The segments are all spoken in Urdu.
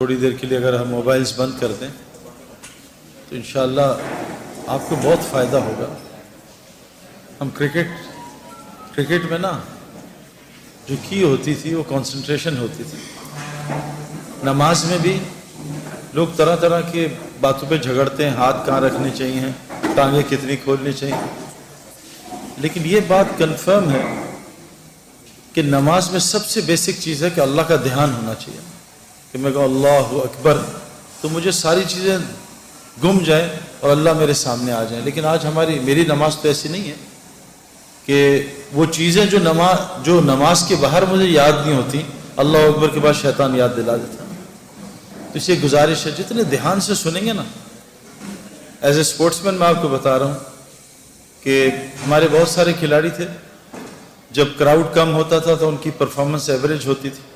تھوڑی دیر کے لیے اگر ہم موبائلز بند کر دیں تو انشاءاللہ آپ کو بہت فائدہ ہوگا۔ ہم کرکٹ میں نا جو کی ہوتی تھی وہ کنسنٹریشن ہوتی تھی۔ نماز میں بھی لوگ طرح طرح کے باتوں پہ جھگڑتے ہیں، ہاتھ کہاں رکھنے چاہیے، ٹانگیں کتنی کھولنی چاہیے، لیکن یہ بات کنفرم ہے کہ نماز میں سب سے بیسک چیز ہے کہ اللہ کا دھیان ہونا چاہیے، کہ میں کہوں اللہ اکبر تو مجھے ساری چیزیں گم جائیں اور اللہ میرے سامنے آ جائیں۔ لیکن آج میری نماز تو ایسی نہیں ہے کہ وہ چیزیں جو نماز کے باہر مجھے یاد نہیں ہوتی، اللہ اکبر کے بعد شیطان یاد دلا دیتا۔ تو اس یہ گزارش ہے جتنے دھیان سے سنیں گے نا، ایز اے اسپورٹس مین میں آپ کو بتا رہا ہوں کہ ہمارے بہت سارے کھلاڑی تھے، جب کراؤڈ کم ہوتا تھا تو ان کی پرفارمنس ایوریج ہوتی تھی،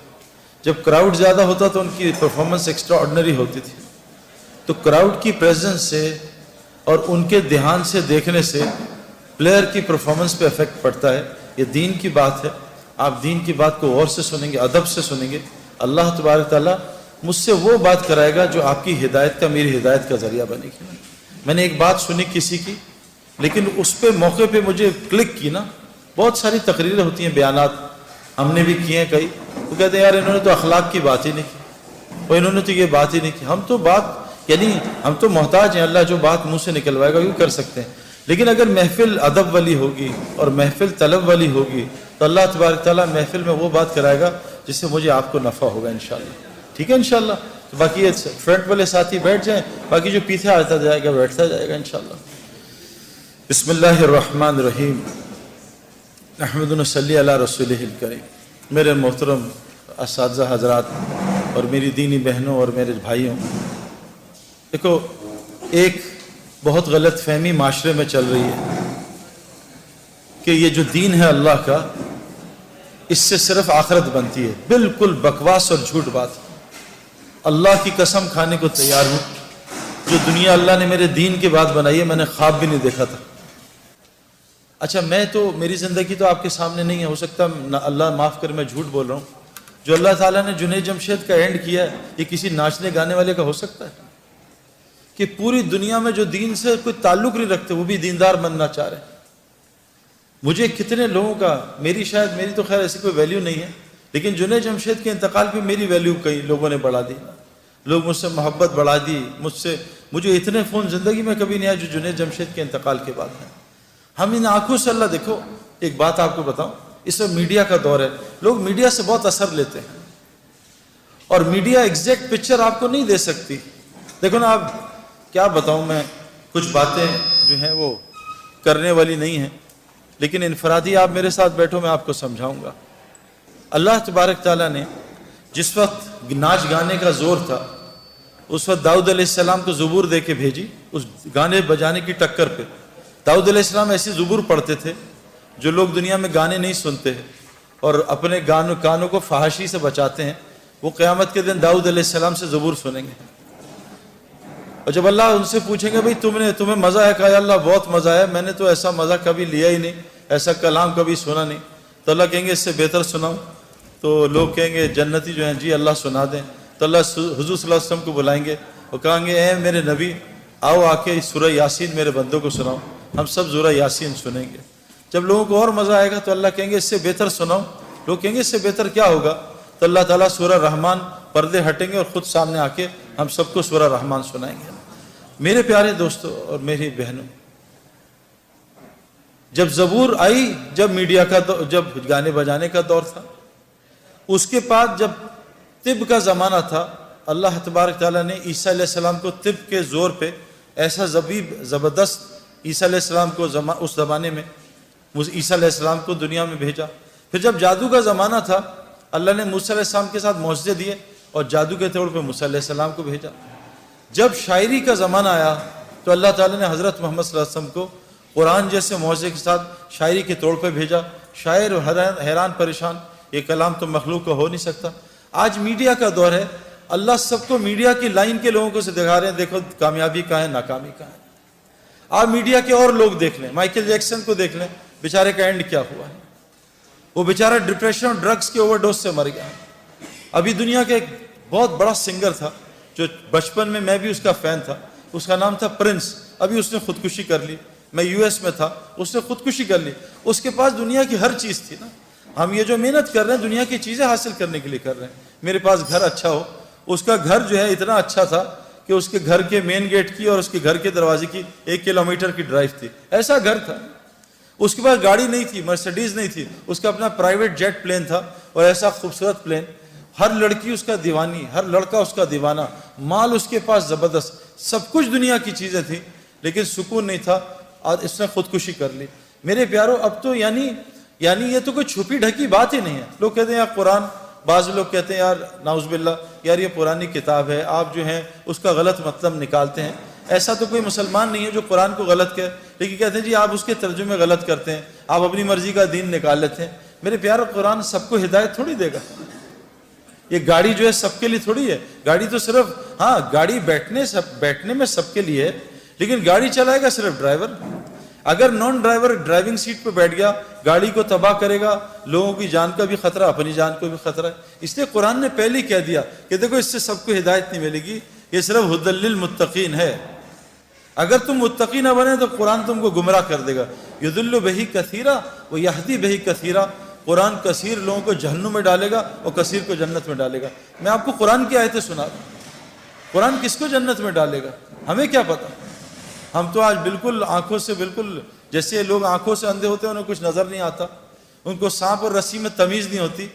جب کراؤڈ زیادہ ہوتا تو ان کی پرفارمنس ایکسٹرا آرڈنری ہوتی تھی۔ تو کراؤڈ کی پریزنس سے اور ان کے دھیان سے دیکھنے سے پلیئر کی پرفارمنس پہ افیکٹ پڑتا ہے۔ یہ دین کی بات ہے، آپ دین کی بات کو غور سے سنیں گے، ادب سے سنیں گے، اللہ تبارک تعالیٰ مجھ سے وہ بات کرائے گا جو آپ کی ہدایت کا، میری ہدایت کا ذریعہ بنے گی۔ میں نے ایک بات سنی کسی کی، لیکن اس پہ موقع پہ مجھے کلک کی نا۔ بہت ساری تقریریں ہوتی ہیں، بیانات ہم نے بھی کیے ہیں کئی، وہ کہتے ہیں یار انہوں نے تو اخلاق کی بات ہی نہیں کی، اور انہوں نے تو یہ بات ہی نہیں کی۔ ہم تو محتاج ہیں، اللہ جو بات منہ سے نکلوائے گا وہ کر سکتے ہیں، لیکن اگر محفل ادب والی ہوگی اور محفل طلب والی ہوگی تو اللہ تبارک تعالیٰ محفل میں وہ بات کرائے گا جس سے مجھے آپ کو نفع ہوگا انشاءاللہ۔ ٹھیک ہے انشاءاللہ؟ تو باقی یہ فرنٹ والے ساتھی بیٹھ جائیں، باقی جو پیچھے آتا جائے گا بیٹھتا جائے گا انشاءاللہ۔ بسم اللہ الرحمن الرحیم، نحمد و نصلی علی رسولہ الکریم۔ میرے محترم اساتذہ حضرات اور میری دینی بہنوں اور میرے بھائیوں، دیکھو ایک بہت غلط فہمی معاشرے میں چل رہی ہے کہ یہ جو دین ہے اللہ کا، اس سے صرف آخرت بنتی ہے۔ بالکل بکواس اور جھوٹ بات۔ اللہ کی قسم کھانے کو تیار ہوں، جو دنیا اللہ نے میرے دین کے بعد بنائی ہے میں نے خواب بھی نہیں دیکھا تھا۔ اچھا میری زندگی تو آپ کے سامنے نہیں ہے، ہو سکتا اللہ معاف کر میں جھوٹ بول رہا ہوں۔ جو اللہ تعالیٰ نے جنید جمشید کا اینڈ کیا ہے یہ کسی ناچنے گانے والے کا ہو سکتا ہے؟ کہ پوری دنیا میں جو دین سے کوئی تعلق نہیں رکھتے وہ بھی دیندار بننا چاہ رہے ہیں۔ مجھے کتنے لوگوں کا، میری تو خیر ایسی کوئی ویلیو نہیں ہے، لیکن جنید جمشید کے انتقال پہ میری ویلیو کئی لوگوں نے بڑھا دی، لوگ مجھ سے محبت بڑھا دی، مجھے اتنے فون زندگی میں کبھی نہیں آیا جو جنید جمشید کے انتقال کے بعد ہیں۔ ہم ان آنکھوں سے اللہ، دیکھو ایک بات آپ کو بتاؤں، اس وقت میڈیا کا دور ہے، لوگ میڈیا سے بہت اثر لیتے ہیں اور میڈیا ایگزیکٹ پکچر آپ کو نہیں دے سکتی۔ دیکھو نا، آپ کیا بتاؤں، میں کچھ باتیں جو ہیں وہ کرنے والی نہیں ہیں، لیکن انفرادی آپ میرے ساتھ بیٹھو میں آپ کو سمجھاؤں گا۔ اللہ تبارک تعالیٰ نے جس وقت ناچ گانے کا زور تھا اس وقت داؤد علیہ السلام کو زبور دے کے بھیجی، اس گانے بجانے کی ٹکر پہ۔ داؤد علیہ السلام ایسی زبور پڑھتے تھے جو لوگ دنیا میں گانے نہیں سنتے ہیں اور اپنے کانوں کو فحاشی سے بچاتے ہیں، وہ قیامت کے دن داؤد علیہ السلام سے زبور سنیں گے۔ اور جب اللہ ان سے پوچھیں گے بھئی تمہیں مزہ ہے؟ کہا یا اللہ بہت مزہ ہے، میں نے تو ایسا مزہ کبھی لیا ہی نہیں، ایسا کلام کبھی سنا نہیں۔ تو اللہ کہیں گے اس سے بہتر سناؤں؟ تو لوگ کہیں گے جنتی جو ہیں جی اللہ سنا دیں۔ تو اللہ حضور صلی اللہ علیہ وسلم کو بلائیں گے اور کہیں گے اے میرے نبی آؤ آ کے سورہ یاسین میرے بندوں کو سناؤ۔ ہم سب سورہ یاسین سنیں گے۔ جب لوگوں کو اور مزہ آئے گا تو اللہ کہیں گے اس سے بہتر سناؤ۔ لوگ کہیں گے اس سے بہتر کیا ہوگا؟ تو اللہ تعالیٰ سورہ رحمان، پردے ہٹیں گے اور خود سامنے آ کے ہم سب کو سورہ رحمان سنائیں گے۔ میرے پیارے دوستو اور میری بہنوں، جب زبور آئی، جب میڈیا کا جب گانے بجانے کا دور تھا، اس کے بعد جب طب کا زمانہ تھا، اللہ تبارک تعالیٰ نے عیسیٰ علیہ السلام کو طب کے زور پہ ایسا زبردست عیسیٰ علیہ السلام کو اس زمانے میں عیسیٰ علیہ السلام کو دنیا میں بھیجا۔ پھر جب جادو کا زمانہ تھا، اللہ نے موسیٰ علیہ السلام کے ساتھ معجزے دیے اور جادو کے طور پہ موسیٰ علیہ السلام کو بھیجا۔ جب شاعری کا زمانہ آیا تو اللہ تعالیٰ نے حضرت محمد صلی اللہ علیہ وسلم کو قرآن جیسے معجزے کے ساتھ شاعری کے طور پہ بھیجا۔ شاعر حیران پریشان، یہ کلام تو مخلوق کا ہو نہیں سکتا۔ آج میڈیا کا دور ہے، اللہ سب کو میڈیا کی لائن کے لوگوں کو سے دکھا رہے ہیں، دیکھو کامیابی کہاں ہے، ناکامی کہاں ہے۔ آپ میڈیا کے اور لوگ دیکھ لیں، مائیکل جیکسن کو دیکھ لیں، بیچارے کا اینڈ کیا ہوا ہے، وہ بیچارہ ڈپریشن اور ڈرگز کے اوور ڈوز سے مر گیا۔ ابھی دنیا کے بہت بڑا سنگر تھا جو بچپن میں بھی اس کا فین تھا. اس کا نام تھا پرنس. ابھی اس نے خودکشی کر لی. میں یو ایس میں تھا, اس نے خودکشی کر لی. اس کے پاس دنیا کی ہر چیز تھی نا. ہم یہ جو محنت کر رہے ہیں دنیا کی چیزیں حاصل کرنے کے لیے کر رہے ہیں. میرے پاس گھر اچھا ہو, اس کا گھر جو ہے اتنا اچھا تھا کہ اس کے گھر کے مین گیٹ کی اور اس کے گھر کے دروازے کی 1 کلومیٹر کی ڈرائیو تھی. ایسا گھر تھا. اس کے پاس گاڑی نہیں تھی, مرسیڈیز نہیں تھی, اس کا اپنا پرائیویٹ جیٹ پلین تھا, اور ایسا خوبصورت پلین. ہر لڑکی اس کا دیوانی, ہر لڑکا اس کا دیوانہ. مال اس کے پاس زبردست, سب کچھ دنیا کی چیزیں تھیں, لیکن سکون نہیں تھا. آج اس نے خودکشی کر لی. میرے پیارو, اب تو یعنی یہ تو کوئی چھپی ڈھکی بات ہی نہیں ہے. لوگ کہتے ہیں یار قرآن, بعض لوگ کہتے ہیں یار نعوذ باللہ یار یہ پرانی کتاب ہے, آپ جو ہیں اس کا غلط مطلب نکالتے ہیں. ایسا تو کوئی مسلمان نہیں ہے جو قرآن کو غلط کہے, لیکن کہتے ہیں جی آپ اس کے ترجمے غلط کرتے ہیں, آپ اپنی مرضی کا دین نکال لیتے ہیں. میرے پیارو, قرآن سب کو ہدایت تھوڑی دے گا. یہ گاڑی جو ہے سب کے لیے تھوڑی ہے. گاڑی تو صرف, ہاں گاڑی بیٹھنے میں سب کے لیے ہے, لیکن گاڑی چلائے گا صرف ڈرائیور. اگر نان ڈرائیور ڈرائیونگ سیٹ پہ بیٹھ گیا, گاڑی کو تباہ کرے گا, لوگوں کی جان کا بھی خطرہ, اپنی جان کو بھی خطرہ ہے. اس لیے قرآن نے پہلے ہی کہہ دیا کہ دیکھو اس سے سب کو ہدایت نہیں ملے گی, یہ صرف ھدی للمتقین ہے. اگر تم متقی نہ بنے تو قرآن تم کو گمراہ کر دے گا. یضل بہ کثیرا و یہدی بہ کثیرا. قرآن کثیر لوگوں کو جہنم میں ڈالے گا اور کثیر کو جنت میں ڈالے گا. میں آپ کو قرآن کی آیتیں سنا رہا ہوں. قرآن کس کو جنت میں ڈالے گا ہمیں کیا پتہ. ہم تو آج بالکل آنکھوں سے, بالکل جیسے لوگ آنکھوں سے اندھے ہوتے ہیں, انہیں کچھ نظر نہیں آتا, ان کو سانپ اور رسی میں تمیز نہیں ہوتی.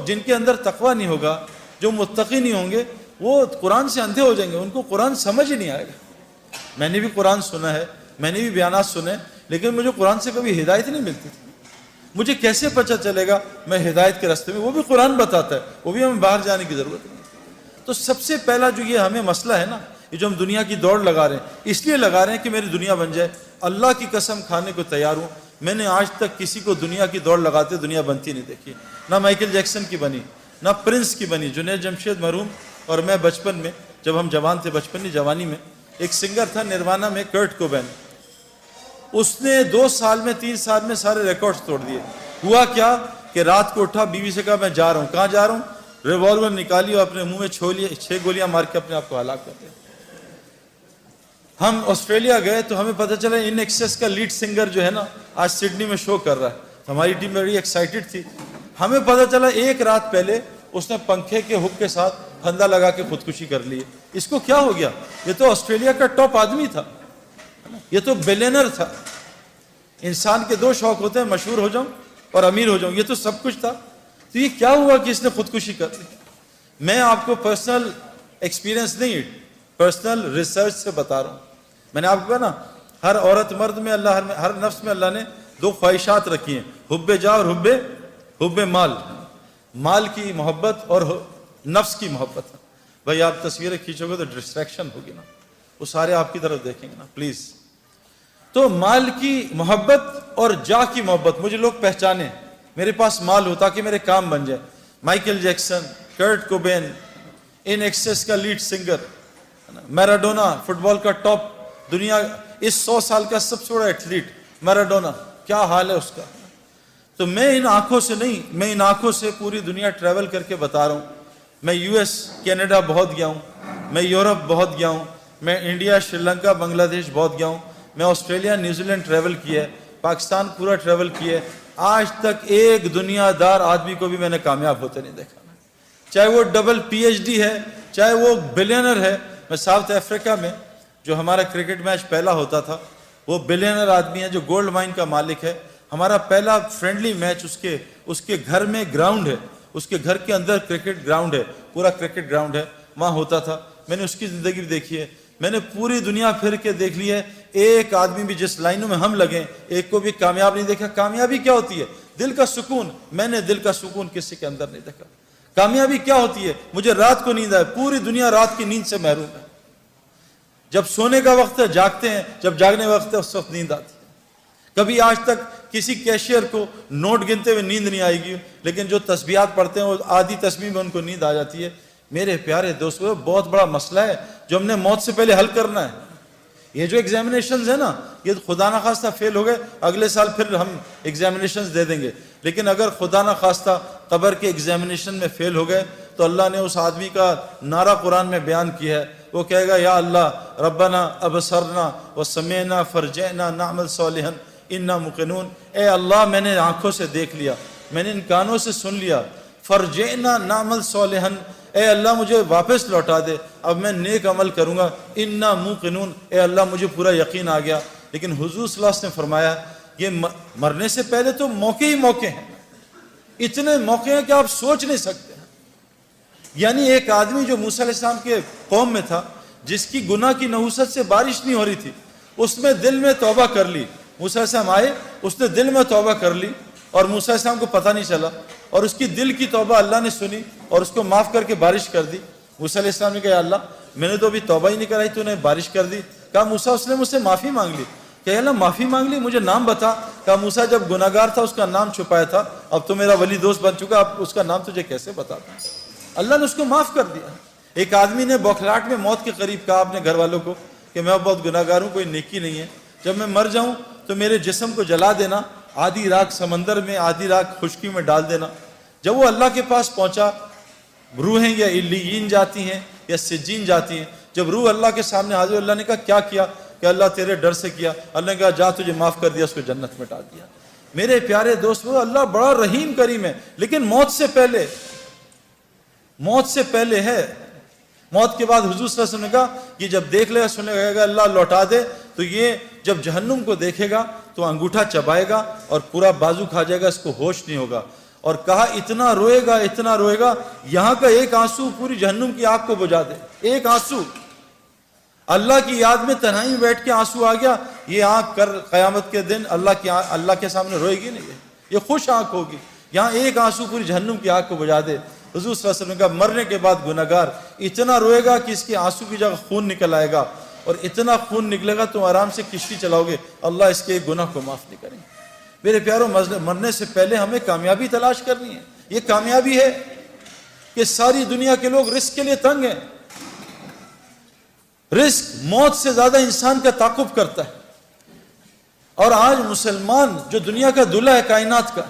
جن کے اندر تقویٰ نہیں ہوگا, جو متقی نہیں ہوں گے, وہ قرآن سے اندھے ہو جائیں گے, ان کو قرآن سمجھ ہی نہیں آئے گا. میں نے بھی قرآن سنا ہے, میں نے بھی بیانات سنے, لیکن مجھے قرآن سے کبھی ہدایت نہیں ملتی تھی. مجھے کیسے پتہ چلے گا میں ہدایت کے راستے میں, وہ بھی قرآن بتاتا ہے, وہ بھی ہمیں باہر جانے کی ضرورت نہیں. تو سب سے پہلا جو یہ ہمیں مسئلہ ہے نا, یہ جو ہم دنیا کی دوڑ لگا رہے ہیں, اس لیے لگا رہے ہیں کہ میری دنیا بن جائے. اللہ کی قسم کھانے کو تیار ہوں, میں نے آج تک کسی کو دنیا کی دوڑ لگاتے دنیا بنتی نہیں دیکھی. نہ مائیکل جیکسن کی بنی, نہ پرنس کی بنی. جنید جمشید مرحوم اور میں بچپن میں, جب ہم جوان تھے, بچپن نہیں جوانی میں, ایک سنگر تھا نروانا میں, کرٹ کوبین. اس نے 2 سال میں 3 سال میں سارے ریکارڈز توڑ دیے. ہوا کیا کہ رات کو اٹھا, بیوی سے کہا میں جا رہا ہوں. کہاں جا رہا ہوں؟ ریوالور نکالی اور اپنے منہ میں 6 گولیاں مار کے اپنے آپ کو ہلاک کر دیا. ہم آسٹریلیا گئے تو ہمیں پتہ چلا ان ایکسیس کا لیڈ سنگر جو ہے نا آج سڈنی میں شو کر رہا ہے. ہماری ٹیم بڑی ایکسائٹڈ تھی. ہمیں پتہ چلا 1 رات پہلے اس نے پنکھے کے ہک کے ساتھ پھندا لگا کے خودکشی کر لی. اس کو کیا ہو گیا؟ یہ تو آسٹریلیا کا ٹاپ آدمی تھا, یہ تو بلینر تھا. انسان کے 2 شوق ہوتے ہیں, مشہور ہو جاؤں اور امیر ہو جاؤں. یہ تو سب کچھ تھا. تو یہ کیا ہوا کہ اس نے خودکشی کر لی؟ میں آپ کو پرسنل ایکسپیرینس نہیں, پرسنل ریسرچ سے بتا رہا ہوں. میں نے آپ کو کہا نا, ہر عورت مرد میں اللہ, ہر نفس میں اللہ نے 2 خواہشات رکھی ہیں, حب جا اور حب مال. مال کی محبت اور نفس کی محبت. بھائی آپ تصویریں کھینچو گے تو ڈسٹریکشن ہوگی نا, وہ سارے آپ کی طرف دیکھیں گے نا پلیز. تو مال کی محبت اور جا کی محبت. مجھے لوگ پہچانے, میرے پاس مال ہو تاکہ میرے کام بن جائے. مائیکل جیکسن, کرٹ کوبین, ان ایکسیس کا لیڈ سنگر, میراڈونا فٹ بال کا ٹاپ, دنیا اس 100 سال کا سب سے بڑا ایتھلیٹ میراڈونا, کیا حال ہے اس کا. تو میں ان آنکھوں سے نہیں, میں ان آنکھوں سے پوری دنیا ٹریول کر کے بتا رہا ہوں. میں یو ایس, کینیڈا بہت گیا ہوں, میں یورپ بہت گیا ہوں, میں انڈیا, شری لنکا, بنگلہ دیش بہت گیا ہوں, میں آسٹریلیا, نیوزی لینڈ ٹریول کیا ہے, پاکستان پورا ٹریول کیا ہے. آج تک ایک دنیا دار آدمی کو بھی میں نے کامیاب ہوتے نہیں دیکھا, چاہے وہ ڈبل PhD ہے, چاہے وہ بلینر ہے. میں ساؤتھ افریقہ میں جو ہمارا کرکٹ میچ پہلا ہوتا تھا, وہ بلینر آدمی ہے جو گولڈ مائن کا مالک ہے. ہمارا پہلا فرینڈلی میچ اس کے گھر میں گراؤنڈ ہے, اس کے گھر کے اندر کرکٹ گراؤنڈ ہے, پورا کرکٹ گراؤنڈ ہے, وہاں ہوتا تھا. میں نے اس کی زندگی بھی دیکھی ہے. میں نے پوری دنیا پھر کے دیکھ لی ہے, ایک آدمی بھی جس لائنوں میں ہم لگیں ایک کو بھی کامیاب نہیں دیکھا. کامیابی کیا ہوتی ہے؟ دل کا سکون. میں نے دل کا سکون کسی کے اندر نہیں دیکھا. کامیابی کیا ہوتی ہے؟ مجھے رات کو نیند آئے. پوری دنیا رات کی نیند سے محروم ہے. جب سونے کا وقت ہے جاگتے ہیں, جب جاگنے کا وقت ہے اس وقت نیند آتی ہے. کبھی آج تک کسی کیشیئر کو نوٹ گنتے ہوئے نیند نہیں آئے گی, لیکن جو تسبیحات پڑھتے ہیں وہ آدھی تسبیح میں ان کو نیند آ جاتی ہے. میرے پیارے دوستو, بہت بڑا مسئلہ ہے جو ہم نے موت سے پہلے حل کرنا ہے. یہ جو ایگزامینیشنز ہیں نا, یہ خدا نخواستہ فیل ہو گئے, اگلے سال پھر ہم ایگزامینیشنز دے دیں گے. لیکن اگر خدا نخواستہ قبر کے ایگزامینیشن میں فیل ہو گئے تو اللہ نے اس آدمی کا نعرہ قرآن میں بیان کیا ہے. وہ کہے گا یا اللہ ربنا ابصرنا وسمعنا فرجعنا نعمل صالحا انا موقنون. اے اللہ میں نے آنکھوں سے دیکھ لیا, میں نے ان کانوں سے سن لیا, فرجعنا نعمل صالحا, اے اللہ مجھے واپس لوٹا دے, اب میں نیک عمل کروں گا, انا موقنون, اے اللہ مجھے پورا یقین آ گیا. لیکن حضور صلی اللہ علیہ وسلم نے فرمایا یہ مرنے سے پہلے تو موقع ہی موقع ہیں, اتنے موقع ہیں کہ آپ سوچ نہیں سکتے. یعنی ایک آدمی جو موسیٰ علیہ السلام کے قوم میں تھا, جس کی گناہ کی نحوست سے بارش نہیں ہو رہی تھی, اس میں دل میں توبہ کر لی. موسیٰ علیہ السلام آئے, اس نے دل میں توبہ کر لی اور موسیٰ علیہ السلام کو پتہ نہیں چلا, اور اس کی دل کی توبہ اللہ نے سنی اور اس کو معاف کر کے بارش کر دی. موسیٰ علیہ السلام نے کہا اللہ میں نے تو ابھی توبہ ہی نہیں کرائی, تو نے بارش کر دی. کہا موسیٰ اس نے مجھ سے معافی مانگ لی. کہ اللہ معافی مانگ لی, مجھے نام بتا. کہا موسیٰ جب گناہ گار تھا اس کا نام چھپایا تھا, اب تو میرا ولی دوست بن چکا, اب اس کا نام تجھے کیسے بتاتا. اللہ نے اس کو معاف کر دیا. ایک آدمی نے بوکھلاٹ میں موت کے قریب کہا اپنے گھر والوں کو کہ میں بہت گناہ گار ہوں, کوئی نیکی نہیں ہے, جب میں مر جاؤں تو میرے جسم کو جلا دینا, آدھی رات سمندر میں آدھی رات خشکی میں ڈال دینا. جب وہ اللہ کے پاس پہنچا, روحیں یا علیین جاتی ہیں یا سجین جاتی ہیں, جب روح اللہ کے سامنے حاضر, اللہ نے کہا کیا کہ اللہ تیرے ڈر سے کیا. اللہ نے کہا جا تجھے معاف کر دیا, اس کو جنت میں ڈال دیا. میرے پیارے دوست, وہ اللہ بڑا رحیم کریم ہے, لیکن موت سے پہلے ہے. موت کے بعد حضور صلی اللہ علیہ وسلم نے کہا کہ جب دیکھ لے گا, سننے گا اللہ لوٹا دے, تو یہ جب جہنم کو دیکھے گا تو انگوٹھا چبائے گا اور پورا بازو کھا جائے گا, اس کو ہوش نہیں ہوگا. اور کہا اتنا روئے گا یہاں کا ایک آنسو پوری جہنم کی آگ کو بجھا دے. ایک آنسو, اللہ کی یاد میں تنہائی میں بیٹھ کے آنسو آ گیا, یہ آنکھ کر قیامت کے دن اللہ کے سامنے روئے گی نہیں, یہ خوش آنکھ ہوگی. یہاں ایک آنسو پوری جہنم کی آگ کو بجھا دے. حضور صلی اللہ علیہ وسلم نے کہا مرنے کے بعد گناہگار اتنا روئے گا کہ اس کے آنسو کی جگہ خون نکل آئے گا, اور اتنا خون نکلے گا تم آرام سے کشتی چلاؤ گے, اللہ اس کے گناہ کو معاف نہیں کریں گے. میرے پیاروں, مرنے سے پہلے ہمیں کامیابی تلاش کرنی ہے. یہ کامیابی ہے کہ ساری دنیا کے لوگ رزق کے لیے تنگ ہیں. رزق موت سے زیادہ انسان کا تعاقب کرتا ہے. اور آج مسلمان جو دنیا کا دلہا ہے کائنات کا,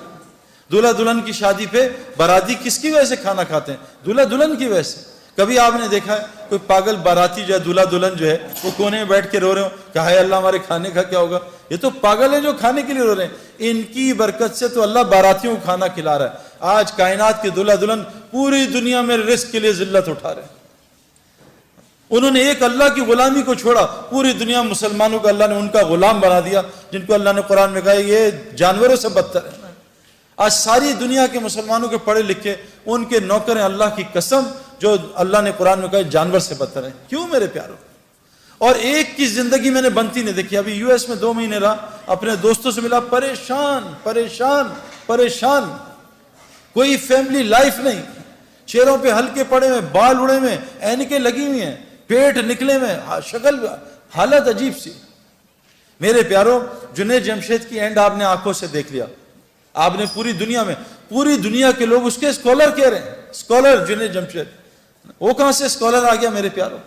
دلہا دلہن کی شادی پہ باراتی کس کی وجہ سے کھانا کھاتے ہیں؟ دلہا دلہن کی وجہ سے. کبھی آپ نے دیکھا ہے کوئی پاگل باراتی جو ہے, دلہا دلہن جو ہے, وہ کونے میں بیٹھ کے رو رہے ہو کہ ہائے اللہ ہمارے کھانے کا کیا ہوگا؟ یہ تو پاگل ہیں جو کھانے کے لیے رو رہے ہیں. ان کی برکت سے تو اللہ باراتیوں کو کھانا کھلا رہا ہے. آج کائنات کے دلہا دلہن پوری دنیا میں رزق کے لیے ذلت اٹھا رہے ہیں. انہوں نے ایک اللہ کی غلامی کو چھوڑا, پوری دنیا مسلمانوں کو اللہ نے ان کا غلام بنا دیا, جن کو اللہ نے قرآن میں کہا یہ جانوروں سے بدتر ہے. آج ساری دنیا کے مسلمانوں کے پڑھے لکھے ان کے نوکر ہیں, اللہ کی قسم, جو اللہ نے قرآن میں کہا جانور سے بدتر ہیں. کیوں میرے پیاروں؟ اور ایک کی زندگی میں نے بنتی نہیں دیکھی. ابھی US میں 2 مہینے رہا, اپنے دوستوں سے ملا, پریشان, کوئی فیملی لائف نہیں, چہروں پہ ہلکے پڑے ہوئے, بال اڑے ہوئے, اینکیں لگی ہوئی ہیں, پیٹ نکلے ہوئے, شکل حالت عجیب سی. میرے پیاروں, جنید جمشید کی اینڈ آپ نے آنکھوں سے دیکھ لیا. آپ نے پوری دنیا کے لوگ اس کے اسکالر کہہ رہے ہیں, اسکالر جنید جمشید. وہ کہاں سے اسکالر آ گیا میرے پیاروں؟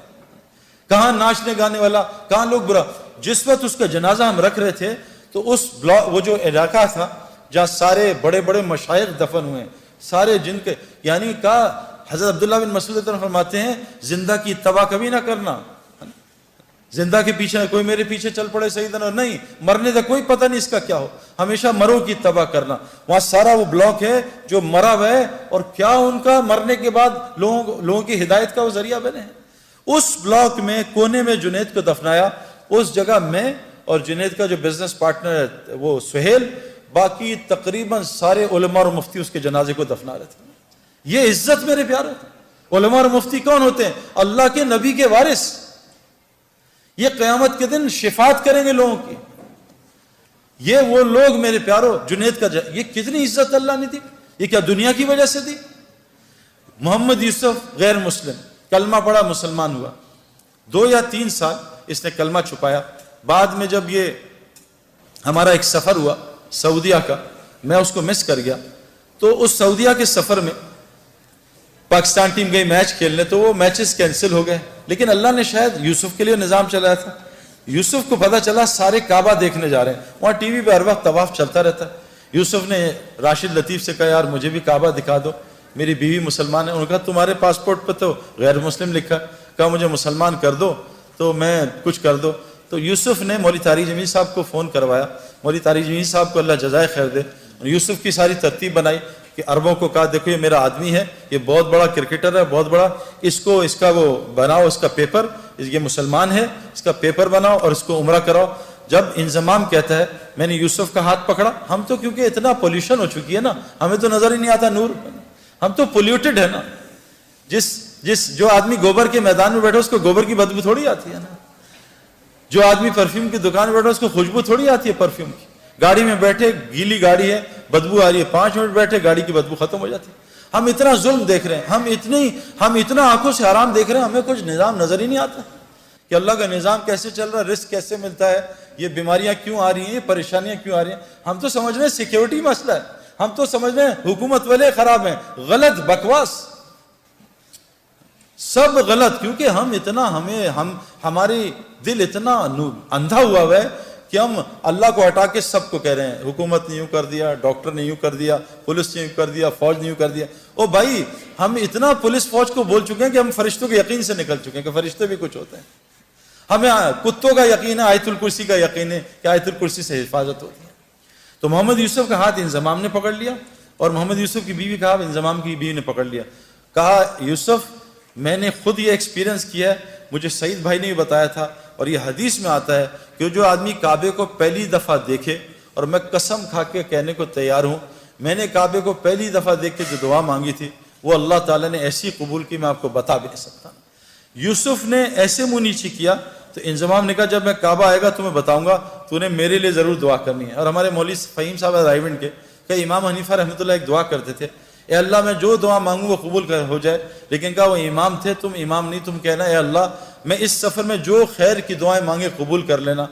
کہاں ناچنے گانے والا, کہاں لوگ برا. جس وقت اس کا جنازہ ہم رکھ رہے تھے تو وہ جو علاقہ تھا جہاں سارے بڑے بڑے مشائخ دفن ہوئے, سارے جن کے, یعنی کہا حضرت عبداللہ بن مسعود فرماتے ہیں زندہ کی اتباع کبھی نہ کرنا. زندہ کے پیچھے کوئی میرے پیچھے چل پڑے سیدنا, نہیں, مرنے کا کوئی پتہ نہیں اس کا کیا ہو, ہمیشہ مروں کی اتباع کرنا. وہاں سارا وہ بلاک ہے جو مرا ہوا ہے, اور کیا ان کا مرنے کے بعد لوگوں کی ہدایت کا وہ ذریعہ بنے ہیں. اس بلاک میں کونے میں جنید کو دفنایا. اس جگہ میں اور جنید کا جو بزنس پارٹنر ہے وہ سہیل, باقی تقریباً سارے علماء اور مفتی اس کے جنازے کو دفنا رہے تھے. یہ عزت میرے پیارے. علماء اور مفتی کون ہوتے ہیں؟ اللہ کے نبی کے وارث. یہ قیامت کے دن شفاعت کریں گے لوگوں کی. یہ وہ لوگ میرے پیارو, جنید کا یہ کتنی عزت اللہ نے دی. یہ کیا دنیا کی وجہ سے دی؟ محمد یوسف غیر مسلم, کلمہ پڑھا, مسلمان ہوا. 2 یا 3 سال اس نے کلمہ چھپایا. بعد میں جب یہ ہمارا ایک سفر ہوا سعودیہ کا, میں اس کو مس کر گیا. تو اس سعودیہ کے سفر میں پاکستان ٹیم گئی میچ کھیلنے, تو وہ میچز کینسل ہو گئے. لیکن اللہ نے شاید یوسف کے لیے نظام چلایا تھا. یوسف کو پتہ چلا سارے کعبہ دیکھنے جا رہے ہیں, وہاں ٹی وی پہ ہر وقت طواف چلتا رہتا ہے. یوسف نے راشد لطیف سے کہا یار مجھے بھی کعبہ دکھا دو. میری بیوی مسلمان ہے. انہوں نے کہا تمہارے پاسپورٹ پہ تو غیر مسلم لکھا ہے. کہا مجھے مسلمان کر دو تو میں کچھ کر دو. تو یوسف نے مولوی طارق جمیل صاحب کو فون کروایا. مولوی طارق جمیل صاحب کو اللہ جزائے خیر دے. یوسف کی ساری ترتیب بنائی کہ عربوں کو کہا دیکھو یہ میرا آدمی ہے, یہ بہت بڑا کرکٹر ہے, بہت بڑا, اس کا وہ بناؤ, اس کا پیپر, یہ مسلمان ہے, اس کا پیپر بناؤ اور اس کو عمرہ کراؤ. جب انضمام کہتا ہے میں نے یوسف کا ہاتھ پکڑا. ہم تو کیونکہ اتنا پولیوشن ہو چکی ہے نا, ہمیں تو نظر ہی نہیں آتا نور, ہم تو پولیوٹڈ ہے نا. جو آدمی گوبر کے میدان میں بیٹھا اس کو گوبر کی بدبو تھوڑی آتی ہے نا. جو آدمی پرفیوم کی دکان میں بیٹھا اس کو خوشبو تھوڑی آتی ہے پرفیوم کی. گاڑی میں بیٹھے, گیلی گاڑی ہے, بدبو آ رہی ہے, 5 منٹ بیٹھے گاڑی کی بدبو ختم ہو جاتی ہے. ہم اتنا ظلم دیکھ رہے ہیں, ہم اتنا آنکھوں سے حرام دیکھ رہے ہیں, ہمیں کچھ نظام نظر ہی نہیں آتا کہ اللہ کا نظام کیسے چل رہا ہے, رزق کیسے ملتا ہے, یہ بیماریاں کیوں آ رہی ہیں, یہ پریشانیاں کیوں آ رہی ہیں. ہم تو سمجھ رہے ہیں سیکیورٹی مسئلہ ہے, ہم تو سمجھ رہے ہیں حکومت والے خراب ہیں. غلط, بکواس, سب غلط. کیونکہ ہماری دل اتنا اندھا ہوا ہے کہ ہم اللہ کو ہٹا کے سب کو کہہ رہے ہیں حکومت نے یوں کر دیا, ڈاکٹر نے یوں کر دیا, پولیس نے یوں کر دیا, فوج نے یوں کر دیا. او بھائی, ہم اتنا پولیس فوج کو بول چکے ہیں کہ ہم فرشتوں کے یقین سے نکل چکے ہیں کہ فرشتے بھی کچھ ہوتے ہیں. ہمیں کتوں کا یقین ہے, آیت الکرسی کا یقین ہے کہ آیت الکرسی سے حفاظت ہوتی ہے. تو محمد یوسف کا ہاتھ انضمام نے پکڑ لیا اور محمد یوسف کی بیوی کا ہاتھ انضمام کی بیوی نے پکڑ لیا. کہا یوسف میں نے خود یہ ایکسپیرینس کیا ہے, مجھے سعید بھائی نے بھی بتایا تھا, اور یہ حدیث میں آتا ہے کہ جو آدمی کعبے کو پہلی دفعہ دیکھے, اور میں قسم کھا کے کہنے کو تیار ہوں, میں نے کعبے کو پہلی دفعہ دیکھ کے جو دعا مانگی تھی وہ اللہ تعالیٰ نے ایسی قبول کی میں آپ کو بتا بھی نہیں سکتا. یوسف نے ایسے منہ نیچے کیا تو انضمام نے کہا جب میں کعبہ آئے گا تو میں بتاؤں گا, تو نے میرے لیے ضرور دعا کرنی ہے. اور ہمارے مولوی فہیم صاحب رائیونڈ کے کہ امام حنیفہ رحمۃ اللہ ایک دعا کرتے تھے, اے اللہ میں جو دعا مانگوں وہ قبول ہو جائے. لیکن کہا وہ امام تھے, تم امام نہیں, تم کہنا اے اللہ میں اس سفر میں جو خیر کی دعائیں مانگے قبول کر لینا.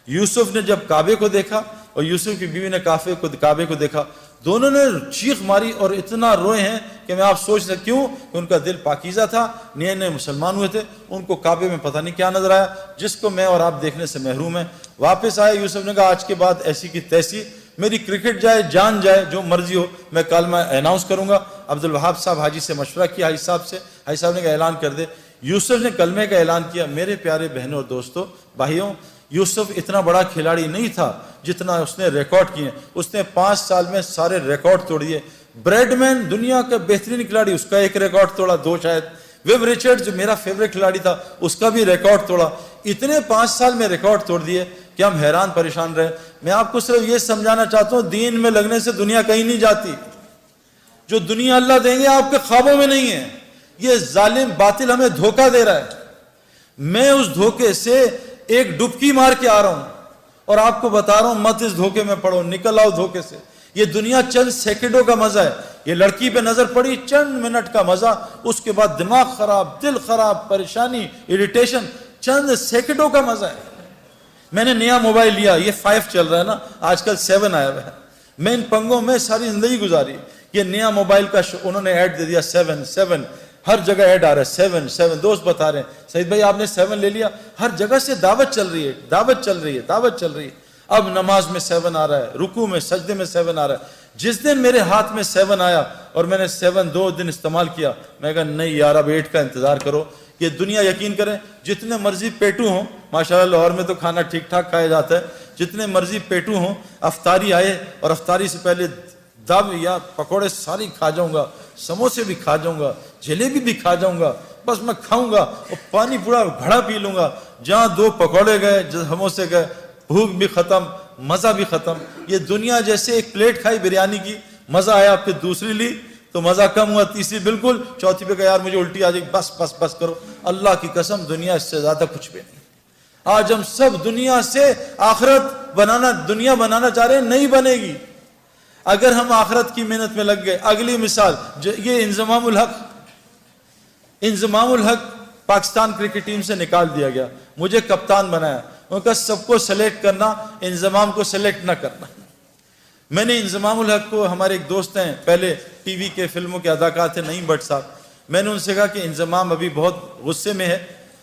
یوسف نے جب کعبے کو دیکھا اور یوسف کی بیوی نے کعبے کو دیکھا, دونوں نے چیخ ماری اور اتنا روئے ہیں کہ میں آپ سوچ سکتے کیوں, کہ ان کا دل پاکیزہ تھا, نئے نئے مسلمان ہوئے تھے, ان کو کعبے میں پتہ نہیں کیا نظر آیا جس کو میں اور آپ دیکھنے سے محروم ہیں. واپس آئے, یوسف نے کہا آج کے بعد ایسی کی تیسی, میری کرکٹ جائے, جان جائے, جو مرضی ہو, میں کلمہ اناؤنس کروں گا. عبد الوہاب صاحب حاجی سے مشورہ کیا, حاجی صاحب سے, حاجی صاحب نے کہا اعلان کر دے. یوسف نے کلمے کا اعلان کیا. میرے پیارے بہنوں اور دوستوں, بھائیوں, یوسف اتنا بڑا کھلاڑی نہیں تھا جتنا اس نے ریکارڈ کیے. اس نے 5 سال میں سارے ریکارڈ توڑ دیے. بریڈ مین دنیا کا بہترین کھلاڑی, اس کا ایک ریکارڈ توڑا, 2 شاید. ویب ریچرڈ جو میرا فیوریٹ کھلاڑی تھا اس کا بھی ریکارڈ توڑا. اتنے 5 سال میں ریکارڈ توڑ دیے کہ ہم حیران پریشان رہے. میں آپ کو صرف یہ سمجھانا چاہتا ہوں, دین میں لگنے سے دنیا کہیں نہیں جاتی. جو دنیا اللہ دیں گے آپ کے خوابوں میں نہیں ہے. یہ ظالم باطل ہمیں دھوکہ دے رہا ہے. میں اس دھوکے سے ایک ڈبکی مار کے آ رہا ہوں اور آپ کو بتا رہا ہوں مت اس دھوکے میں پڑو, نکل آؤ دھوکے سے. یہ دنیا چند سیکنڈوں کا مزہ ہے. یہ لڑکی پہ نظر پڑی, چند منٹ کا مزہ, اس کے بعد دماغ خراب, دل خراب, پریشانی, اریٹیشن, چند سیکنڈوں کا مزہ ہے. میں نے نیا موبائل لیا, یہ 5 چل رہا ہے نا, آج کل 7 آیا ہوا ہے. میں ان پنگوں میں ساری زندگی گزاری. یہ نیا موبائل کا انہوں نے ایڈ دے دیا 7, ہر جگہ ایڈ آ رہا ہے 7. دوست بتا رہے ہیں سعید بھائی آپ نے 7 لے لیا, ہر جگہ سے دعوت چل رہی ہے, دعوت چل رہی ہے. اب نماز میں 7 آ رہا ہے, رکوع میں, سجدے میں 7 آ رہا ہے. جس دن میرے ہاتھ میں 7 آیا اور میں نے 7 2 دن استعمال کیا, میں کہا نہیں یار اب 8 کا انتظار کرو. یہ دنیا یقین کریں جتنے مرضی پیٹو ہوں, ماشاءاللہ لاہور میں تو کھانا ٹھیک ٹھاک کھایا جاتا ہے, جتنے مرضی پیٹو ہوں, افطاری آئے اور افطاری سے پہلے دب یا پکوڑے ساری کھا جاؤں گا, سموسے بھی کھا جاؤں گا, جلیبی بھی کھا جاؤں گا, بس میں کھاؤں گا اور پانی پورا گھڑا پی لوں گا. جہاں 2 پکوڑے گئے, سموسے گئے, بھوک بھی ختم, مزہ بھی ختم. یہ دنیا جیسے ایک پلیٹ کھائی بریانی کی, مزہ آیا, پھر دوسری لی تو مزہ کم ہوا, تیسری بالکل, چوتھی پہ کہا یار مجھے الٹی آ جائے, بس کرو. اللہ کی قسم دنیا اس سے زیادہ کچھ بھی نہیں. آج ہم سب دنیا سے آخرت دنیا بنانا چاہ رہے ہیں, نہیں بنے گی. اگر ہم آخرت کی محنت میں لگ گئے. اگلی مثال, یہ انضمام الحق پاکستان کرکٹ ٹیم سے نکال دیا گیا, مجھے کپتان بنایا. ان کا سب کو سلیکٹ کرنا, انضمام کو سلیکٹ نہ کرنا. میں نے انضمام الحق کو, ہمارے ایک دوست ہیں پہلے ٹی وی کے فلموں کے اداکار تھے نعیم بٹ صاحب, میں نے ان سے کہا کہ انضمام ابھی بہت غصے میں ہے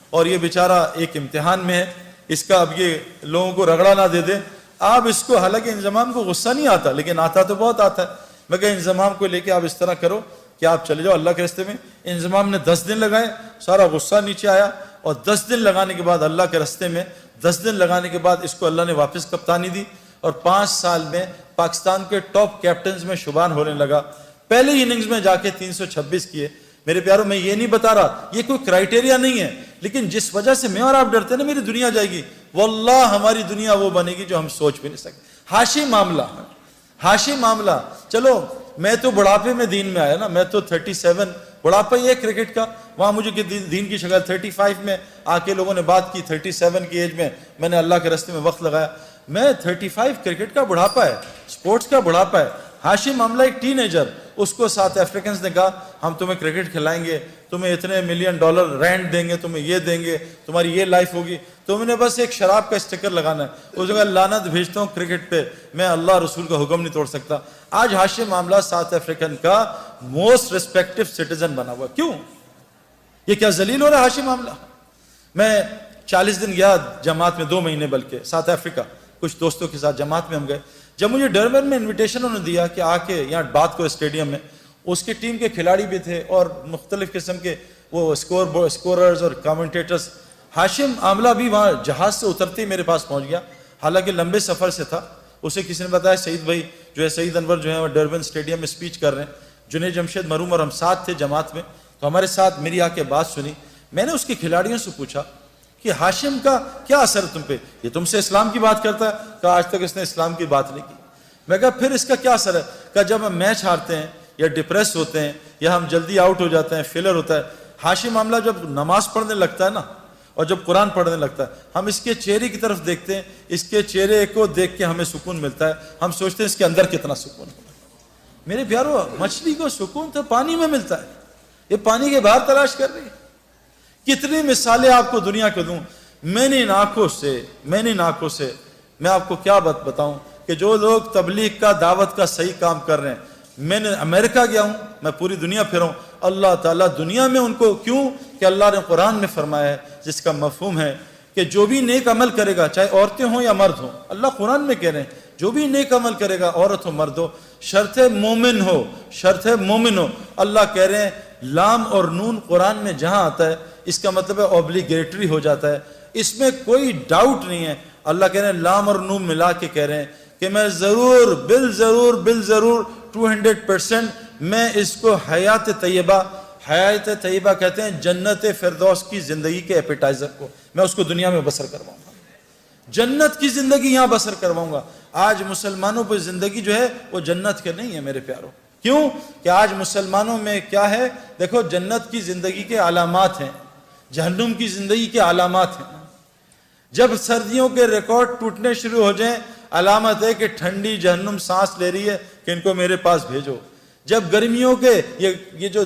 اور یہ بیچارہ ایک امتحان میں ہے, اس کا اب یہ لوگوں کو رگڑا نہ دے دے. آپ اس کو, حالانکہ انضمام کو غصہ نہیں آتا لیکن آتا تو بہت آتا ہے. میں کہا انضمام کو لے کے آپ اس طرح کرو, کہ آپ چلے جاؤ اللہ کے راستے میں. انضمام نے 10 دن لگائے, سارا غصہ نیچے آیا, اور 10 دن لگانے کے بعد اللہ کے راستے میں 10 دن لگانے کے بعد اس کو اللہ نے واپس کپتانی دی, اور 5 سال میں پاکستان کے ٹاپ کیپٹنز میں شمار ہونے لگا. پہلے اننگز میں جا کے 326 کیے. میرے پیاروں, میں یہ نہیں بتا رہا, یہ کوئی کرائٹیریا نہیں ہے, لیکن جس وجہ سے میں اور آپ ڈرتے ہیں نا میری دنیا جائے گی, واللہ ہماری دنیا وہ بنے گی جو ہم سوچ بھی نہیں سکتے. ہاشی معاملہ, چلو میں تو بڑھاپے میں دین میں آیا نا, میں تو 37 بڑھاپا یہ ہے کرکٹ کا, وہاں مجھے دین کی شکل 35 میں آ کے لوگوں نے بات کی, 37 کی ایج میں نے اللہ کے راستے میں وقت لگایا. میں 35 کرکٹ کا بڑھاپا ہے, سپورٹس کا بڑھاپا ہے. ہاشی معاملہ ایک ٹین ایجر, اس کو ساؤتھ افریکنز نے کہا ہم تمہیں کرکٹ کھلائیں گے, تمہیں اتنے $1 ملین رینٹ دیں گے, تمہیں یہ دیں گے, تمہاری یہ لائف ہوگی, تم نے بس ایک شراب کا اسٹکر لگانا ہے. اس جگہ لعنت بھیجتا ہوں کرکٹ پہ, میں اللہ رسول کا حکم نہیں توڑ سکتا. آج ہاشی معاملہ ساؤتھ افریکن کا موسٹ ریسپیکٹو سٹیزن بنا ہوا. کیوں؟ یہ کیا ذلیل ہو رہا ہے ہاشی معاملہ؟ میں 40 دن گیا جماعت میں, 2 مہینے بلکہ, ساؤتھ افریقہ, کچھ دوستوں کے ساتھ جماعت میں ہم گئے. جب مجھے ڈربن میں انویٹیشن انہوں نے دیا کہ آ کے یہاں بات کرو اسٹیڈیم میں, اس کی ٹیم کے کھلاڑی بھی تھے اور مختلف قسم کے وہ اسکوررز اور کامنٹیٹرز. ہاشم عاملہ بھی وہاں جہاز سے اترتے ہی میرے پاس پہنچ گیا, حالانکہ لمبے سفر سے تھا. اسے کسی نے بتایا سعید بھائی جو ہے, سعید انور جو ہے وہ ڈربن اسٹیڈیم میں اسپیچ کر رہے ہیں. جنید جمشید مرحوم اور ہم ساتھ تھے جماعت میں, تو ہمارے ساتھ میری آ کے بات سنی. میں نے اس کے کھلاڑیوں سے پوچھا کہ ہاشم کا کیا اثر ہے تم پہ, یہ تم سے اسلام کی بات کرتا ہے, کہا آج تک اس نے اسلام کی بات نہیں کی. میں کہا پھر اس کا کیا اثر ہے؟ کہا جب ہم میچ ہارتے ہیں یا ڈپریس ہوتے ہیں یا ہم جلدی آؤٹ ہو جاتے ہیں, فیلر ہوتا ہے, ہاشم معاملہ جب نماز پڑھنے لگتا ہے نا, اور جب قرآن پڑھنے لگتا ہے, ہم اس کے چہرے کی طرف دیکھتے ہیں, اس کے چہرے کو دیکھ کے ہمیں سکون ملتا ہے, ہم سوچتے ہیں اس کے اندر کتنا سکون ہے. میرے پیارو, مچھلی کو سکون تو پانی میں ملتا ہے, یہ پانی کے باہر تلاش کر رہی ہے. کتنی مثالیں آپ کو دنیا کو دوں, میں نے ان آنکھوں سے میں آپ کو کیا بتاؤں کہ جو لوگ تبلیغ کا, دعوت کا صحیح کام کر رہے ہیں, میں نے امریکہ گیا ہوں, میں پوری دنیا پھرا ہوں, اللہ تعالیٰ دنیا میں ان کو, کیوں کہ اللہ نے قرآن میں فرمایا ہے جس کا مفہوم ہے کہ جو بھی نیک عمل کرے گا, چاہے عورتیں ہوں یا مرد ہوں, اللہ قرآن میں کہہ رہے ہیں جو بھی نیک عمل کرے گا, عورت ہو مرد ہو, شرط مومن ہو. اللہ کہہ رہے ہیں لام اور نون قرآن میں جہاں آتا ہے اس کا مطلب ہے اوبلیگیٹری ہو جاتا ہے, اس میں کوئی ڈاؤٹ نہیں ہے. اللہ کہہ رہے ہیں لام اور نون ملا کے کہہ رہے ہیں کہ میں ضرور بالضرور 200% میں اس کو حیات طیبہ کہتے ہیں جنت فردوس کی زندگی کے ایپیٹائزر کو, میں اس کو دنیا میں بسر کرواؤں گا, جنت کی زندگی یہاں بسر کرواؤں گا. آج مسلمانوں پہ زندگی جو ہے وہ جنت کے نہیں ہے میرے پیاروں. کیوں کہ آج مسلمانوں میں کیا ہے, دیکھو جنت کی زندگی کے علامات ہیں, جہنم کی زندگی کے علامات ہیں. جب سردیوں کے ریکارڈ ٹوٹنے شروع ہو جائیں, علامت ہے کہ ٹھنڈی جہنم سانس لے رہی ہے کہ ان کو میرے پاس بھیجو. جب گرمیوں کے یہ جو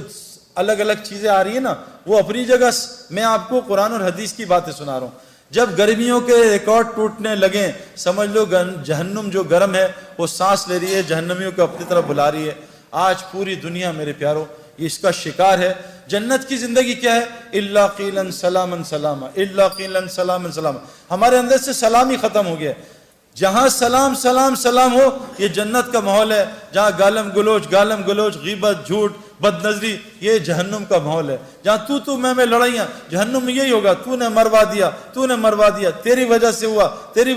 الگ الگ چیزیں آ رہی ہیں نا, وہ اپنی جگہ, میں آپ کو قرآن اور حدیث کی باتیں سنا رہا ہوں. جب گرمیوں کے ریکارڈ ٹوٹنے لگیں, سمجھ لو جہنم جو گرم ہے وہ سانس لے رہی ہے, جہنمیوں کو اپنی طرف بلا رہی ہے. آج پوری دنیا میرے پیاروں اس کا شکار ہے. جنت کی زندگی کیا ہے؟ الا قیلا سلاما سلاما, الا قیلا سلاما سلاما. ہمارے اندر سے سلام ہی ختم ہو گیا. جہاں سلام سلام سلام ہو یہ جنت کا ماحول ہے, جہاں گالم گلوچ غیبت جھوٹ بد نظری یہ جہنم کا ماحول ہے. جہاں تو میں لڑائیاں, جہنم میں یہی ہوگا, تو نے مروا دیا, تیری وجہ سے ہوا, تیری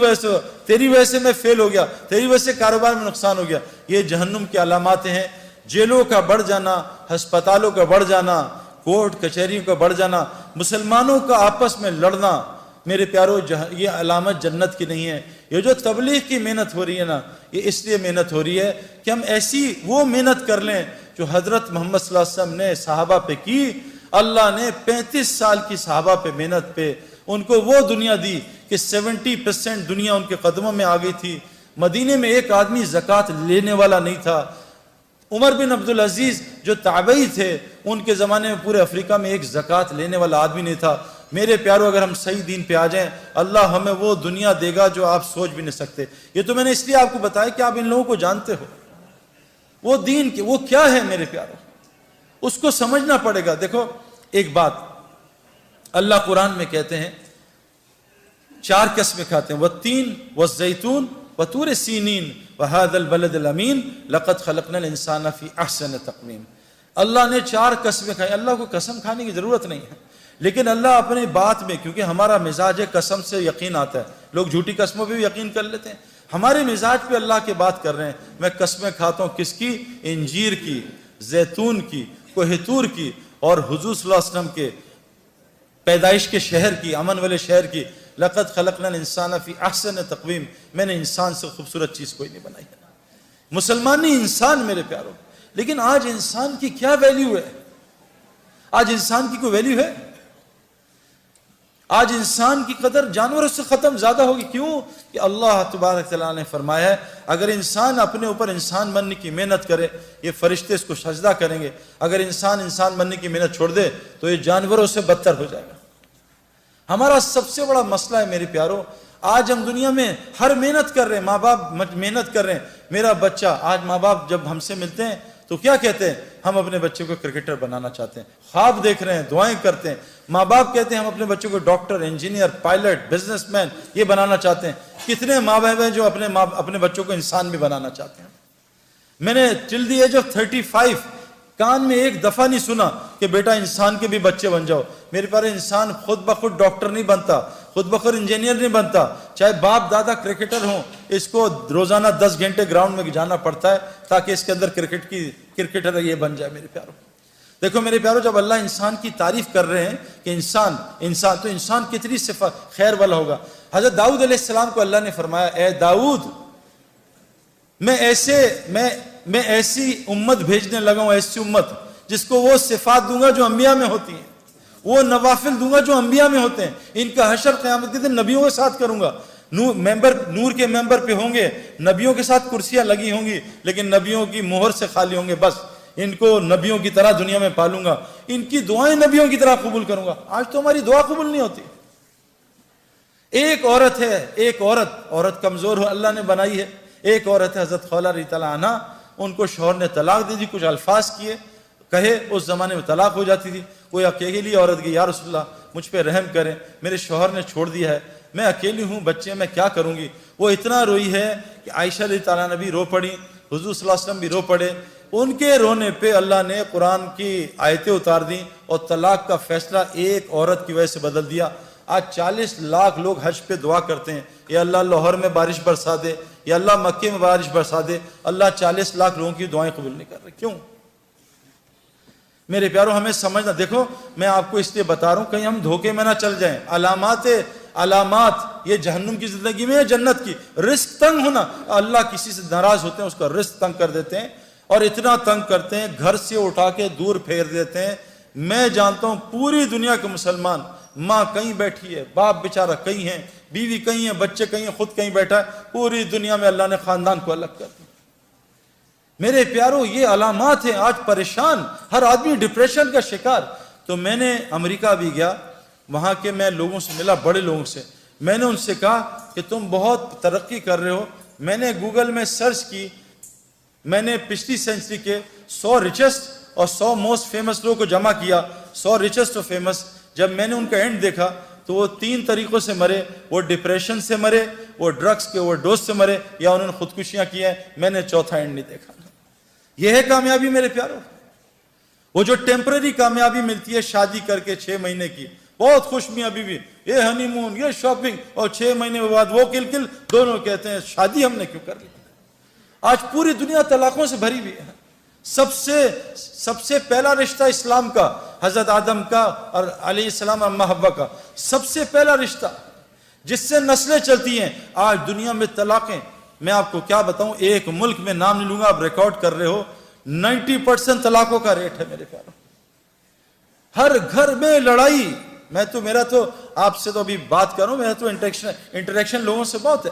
وجہ سے میں فیل ہو گیا, تیری وجہ سے کاروبار میں نقصان ہو گیا. یہ جہنم کی علامات ہیں. جیلوں کا بڑھ جانا, ہسپتالوں کا بڑھ جانا, کورٹ کچہریوں کا بڑھ جانا, مسلمانوں کا آپس میں لڑنا, میرے پیارو یہ علامت جنت کی نہیں ہے. یہ جو تبلیغ کی محنت ہو رہی ہے نا, یہ اس لیے محنت ہو رہی ہے کہ ہم ایسی وہ محنت کر لیں جو حضرت محمد صلی اللہ علیہ وسلم نے صحابہ پہ کی. اللہ نے 35 سال کی صحابہ پہ محنت پہ ان کو وہ دنیا دی کہ 70% دنیا ان کے قدموں میں آ گئی تھی. مدینے میں ایک آدمی زکوٰۃ لینے والا نہیں تھا. عمر بن عبدالعزیز جو تابعی تھے, ان کے زمانے میں پورے افریقہ میں ایک زکوٰۃ لینے والا آدمی نہیں تھا. میرے پیارو اگر ہم صحیح دین پہ آ جائیں, اللہ ہمیں وہ دنیا دے گا جو آپ سوچ بھی نہیں سکتے. یہ تو میں نے اس لیے آپ کو بتایا کہ آپ ان لوگوں کو جانتے ہو. وہ دین کی وہ کیا ہے میرے پیارو, اس کو سمجھنا پڑے گا. دیکھو ایک بات اللہ قرآن میں کہتے ہیں 4 قسمیں کھاتے ہیں, والتین والزیتون وطور سینین وهذا البلد الامین لقد خلقنا الانسان فی احسن تقویم. اللہ نے 4 قسمیں کھائی. اللہ کو قسم کھانے کی ضرورت نہیں ہے، لیکن اللہ اپنی بات میں، کیونکہ ہمارا مزاج ہے قسم سے یقین آتا ہے، لوگ جھوٹی قسموں پہ بھی یقین کر لیتے ہیں. ہمارے مزاج پہ اللہ کی بات کر رہے ہیں. میں قسمیں کھاتا ہوں کس کی؟ انجیر کی، زیتون کی، کوہ طور کی، اور حضور صلی اللہ علیہ وسلم کے پیدائش کے شہر کی، امن والے شہر کی. لقد خلقنا الانسان فی احسن تقویم. میں نے انسان سے خوبصورت چیز کوئی نہیں بنائی ہے. مسلمانی انسان میرے پیاروں. لیکن آج انسان کی کیا ویلیو ہے؟ آج انسان کی کوئی ویلیو ہے؟ آج انسان کی قدر جانوروں سے ختم زیادہ ہوگی. کیوں؟ کہ اللہ تبارک تعالیٰ نے فرمایا ہے اگر انسان اپنے اوپر انسان بننے کی محنت کرے، یہ فرشتے اس کو سجدہ کریں گے. اگر انسان بننے کی محنت چھوڑ دے تو یہ جانوروں سے بدتر ہو جائے گا. ہمارا سب سے بڑا مسئلہ ہے میرے پیاروں، آج ہم دنیا میں ہر محنت کر رہے ہیں، ماں باپ محنت کر رہے ہیں. میرا بچہ، آج ماں باپ جب ہم سے ملتے ہیں تو کیا کہتے ہیں؟ ہم اپنے بچے کو کرکٹر بنانا چاہتے ہیں. خواب دیکھ رہے ہیں، دعائیں کرتے ہیں. ماں باپ کہتے ہیں ہم اپنے بچوں کو doctor, engineer, pilot, business man یہ بنانا چاہتے ہیں. کتنے ماں باپ ہیں جو اپنے بچوں کو انسان بھی بنانا چاہتے ہیں. میں نے ٹل دی ایج آف 35 کان میں ایک دفعہ نہیں سنا کہ بیٹا انسان کے بھی بچے بن جاؤ. میرے پاس انسان خود بخود ڈاکٹر نہیں بنتا، خود بخود انجینئر نہیں بنتا. چاہے باپ دادا کرکٹر ہوں، اس کو روزانہ 10 گھنٹے گراؤنڈ میں جانا پڑتا ہے تاکہ اس کے اندر کرکٹر یہ بن جائے. میرے پیاروں دیکھو، میرے پیاروں جب اللہ انسان کی تعریف کر رہے ہیں کہ انسان تو انسان کتنی صفت خیر والا ہوگا. حضرت داؤد علیہ السلام کو اللہ نے فرمایا اے داؤد، میں ایسی امت بھیجنے لگا ہوں، ایسی امت جس کو وہ صفات دوں گا جو انبیاء میں ہوتی ہیں، وہ نوافل دوں گا جو انبیاء میں ہوتے ہیں. ان کا حشر قیامت کے دن نبیوں کے ساتھ کروں گا. نور کے ممبر پہ ہوں گے، نبیوں کے ساتھ کرسیاں لگی ہوں گی، لیکن نبیوں کی مہر سے خالی ہوں گے. بس ان کو نبیوں کی طرح دنیا میں پالوں گا، ان کی دعائیں نبیوں کی طرح قبول کروں گا. آج تو ہماری دعا قبول نہیں ہوتی. ایک عورت ہے، ایک عورت کمزور ہو اللہ نے بنائی ہے. ایک عورت ہے حضرت خولہ رضی اللہ عنہ، ان کو شوہر نے طلاق دے دی. کچھ الفاظ کیے کہے، اس زمانے میں طلاق ہو جاتی تھی. وہ اکیلی عورت گئی، یا رسول اللہ مجھ پہ رحم کریں، میرے شوہر نے چھوڑ دیا ہے، میں اکیلی ہوں، بچے میں کیا کروں گی. وہ اتنا روئی ہے کہ عائشہ رضی اللہ عنہ بھی رو پڑی، حضور صلی اللہ علیہ وسلم بھی رو پڑے. ان کے رونے پہ اللہ نے قرآن کی آیتیں اتار دیں اور طلاق کا فیصلہ ایک عورت کی وجہ سے بدل دیا. آج 40 لاکھ لوگ حج پہ دعا کرتے ہیں، یا اللہ لاہور میں بارش برسا دے، یا اللہ مکے میں بارش برسا دے. اللہ 40 لاکھ لوگوں کی دعائیں قبول نہیں کر رہے. کیوں؟ میرے پیاروں ہمیں سمجھنا. دیکھو میں آپ کو اس لیے بتا رہا ہوں کہیں ہم دھوکے میں نہ چل جائیں. علامات یہ جہنم کی زندگی میں ہے، جنت کی. رزق تنگ ہونا، اللہ کسی سے ناراض ہوتے ہیں اس کا رزق تنگ کر دیتے ہیں، اور اتنا تنگ کرتے ہیں گھر سے اٹھا کے دور پھیر دیتے ہیں. میں جانتا ہوں پوری دنیا کے مسلمان، ماں کہیں بیٹھی ہے، باپ بیچارہ کہیں ہیں، بیوی کہیں ہیں، بچے کہیں ہیں، خود کہیں بیٹھا ہے. پوری دنیا میں اللہ نے خاندان کو الگ کر دیا. میرے پیاروں یہ علامات ہیں. آج پریشان، ہر آدمی ڈپریشن کا شکار. تو میں نے امریکہ بھی گیا، وہاں کے میں لوگوں سے ملا، بڑے لوگوں سے. میں نے ان سے کہا کہ تم بہت ترقی کر رہے ہو. میں نے گوگل میں سرچ کی، میں نے پچھلی سینچری کے 100 ریچسٹ اور 100 موسٹ فیمس لوگوں کو جمع کیا. 100 ریچسٹ اور فیمس. جب میں نے ان کا اینڈ دیکھا تو وہ 3 طریقوں سے مرے. وہ ڈپریشن سے مرے، وہ ڈرگس کے اوور ڈوز سے مرے، یا انہوں نے خودکشیاں کی ہیں. میں نے چوتھا اینڈ نہیں دیکھا. یہ ہے کامیابی میرے پیاروں. وہ جو ٹیمپرری کامیابی ملتی ہے شادی کر کے 6 مہینے کی، بہت خوش میاں بیوی، یہ ہنی مون، یہ شاپنگ، اور 6 مہینے کے بعد وہ کل دونوں کہتے ہیں شادی ہم نے کیوں کر لی. آج پوری دنیا طلاقوں سے بھری ہوئی ہے. سب سے پہلا رشتہ اسلام کا حضرت آدم کا اور علیہ السلام اماں حوا کا سب سے پہلا رشتہ جس سے نسلیں چلتی ہیں. آج دنیا میں طلاقیں، میں آپ کو کیا بتاؤں، ایک ملک میں نام نہیں لوں گا، آپ ریکارڈ کر رہے ہو، 90% طلاقوں کا ریٹ ہے میرے پیاروں. ہر گھر میں لڑائی. میرا تو آپ سے تو ابھی بات کروں، میرا تو انٹریکشن لوگوں سے بہت ہے.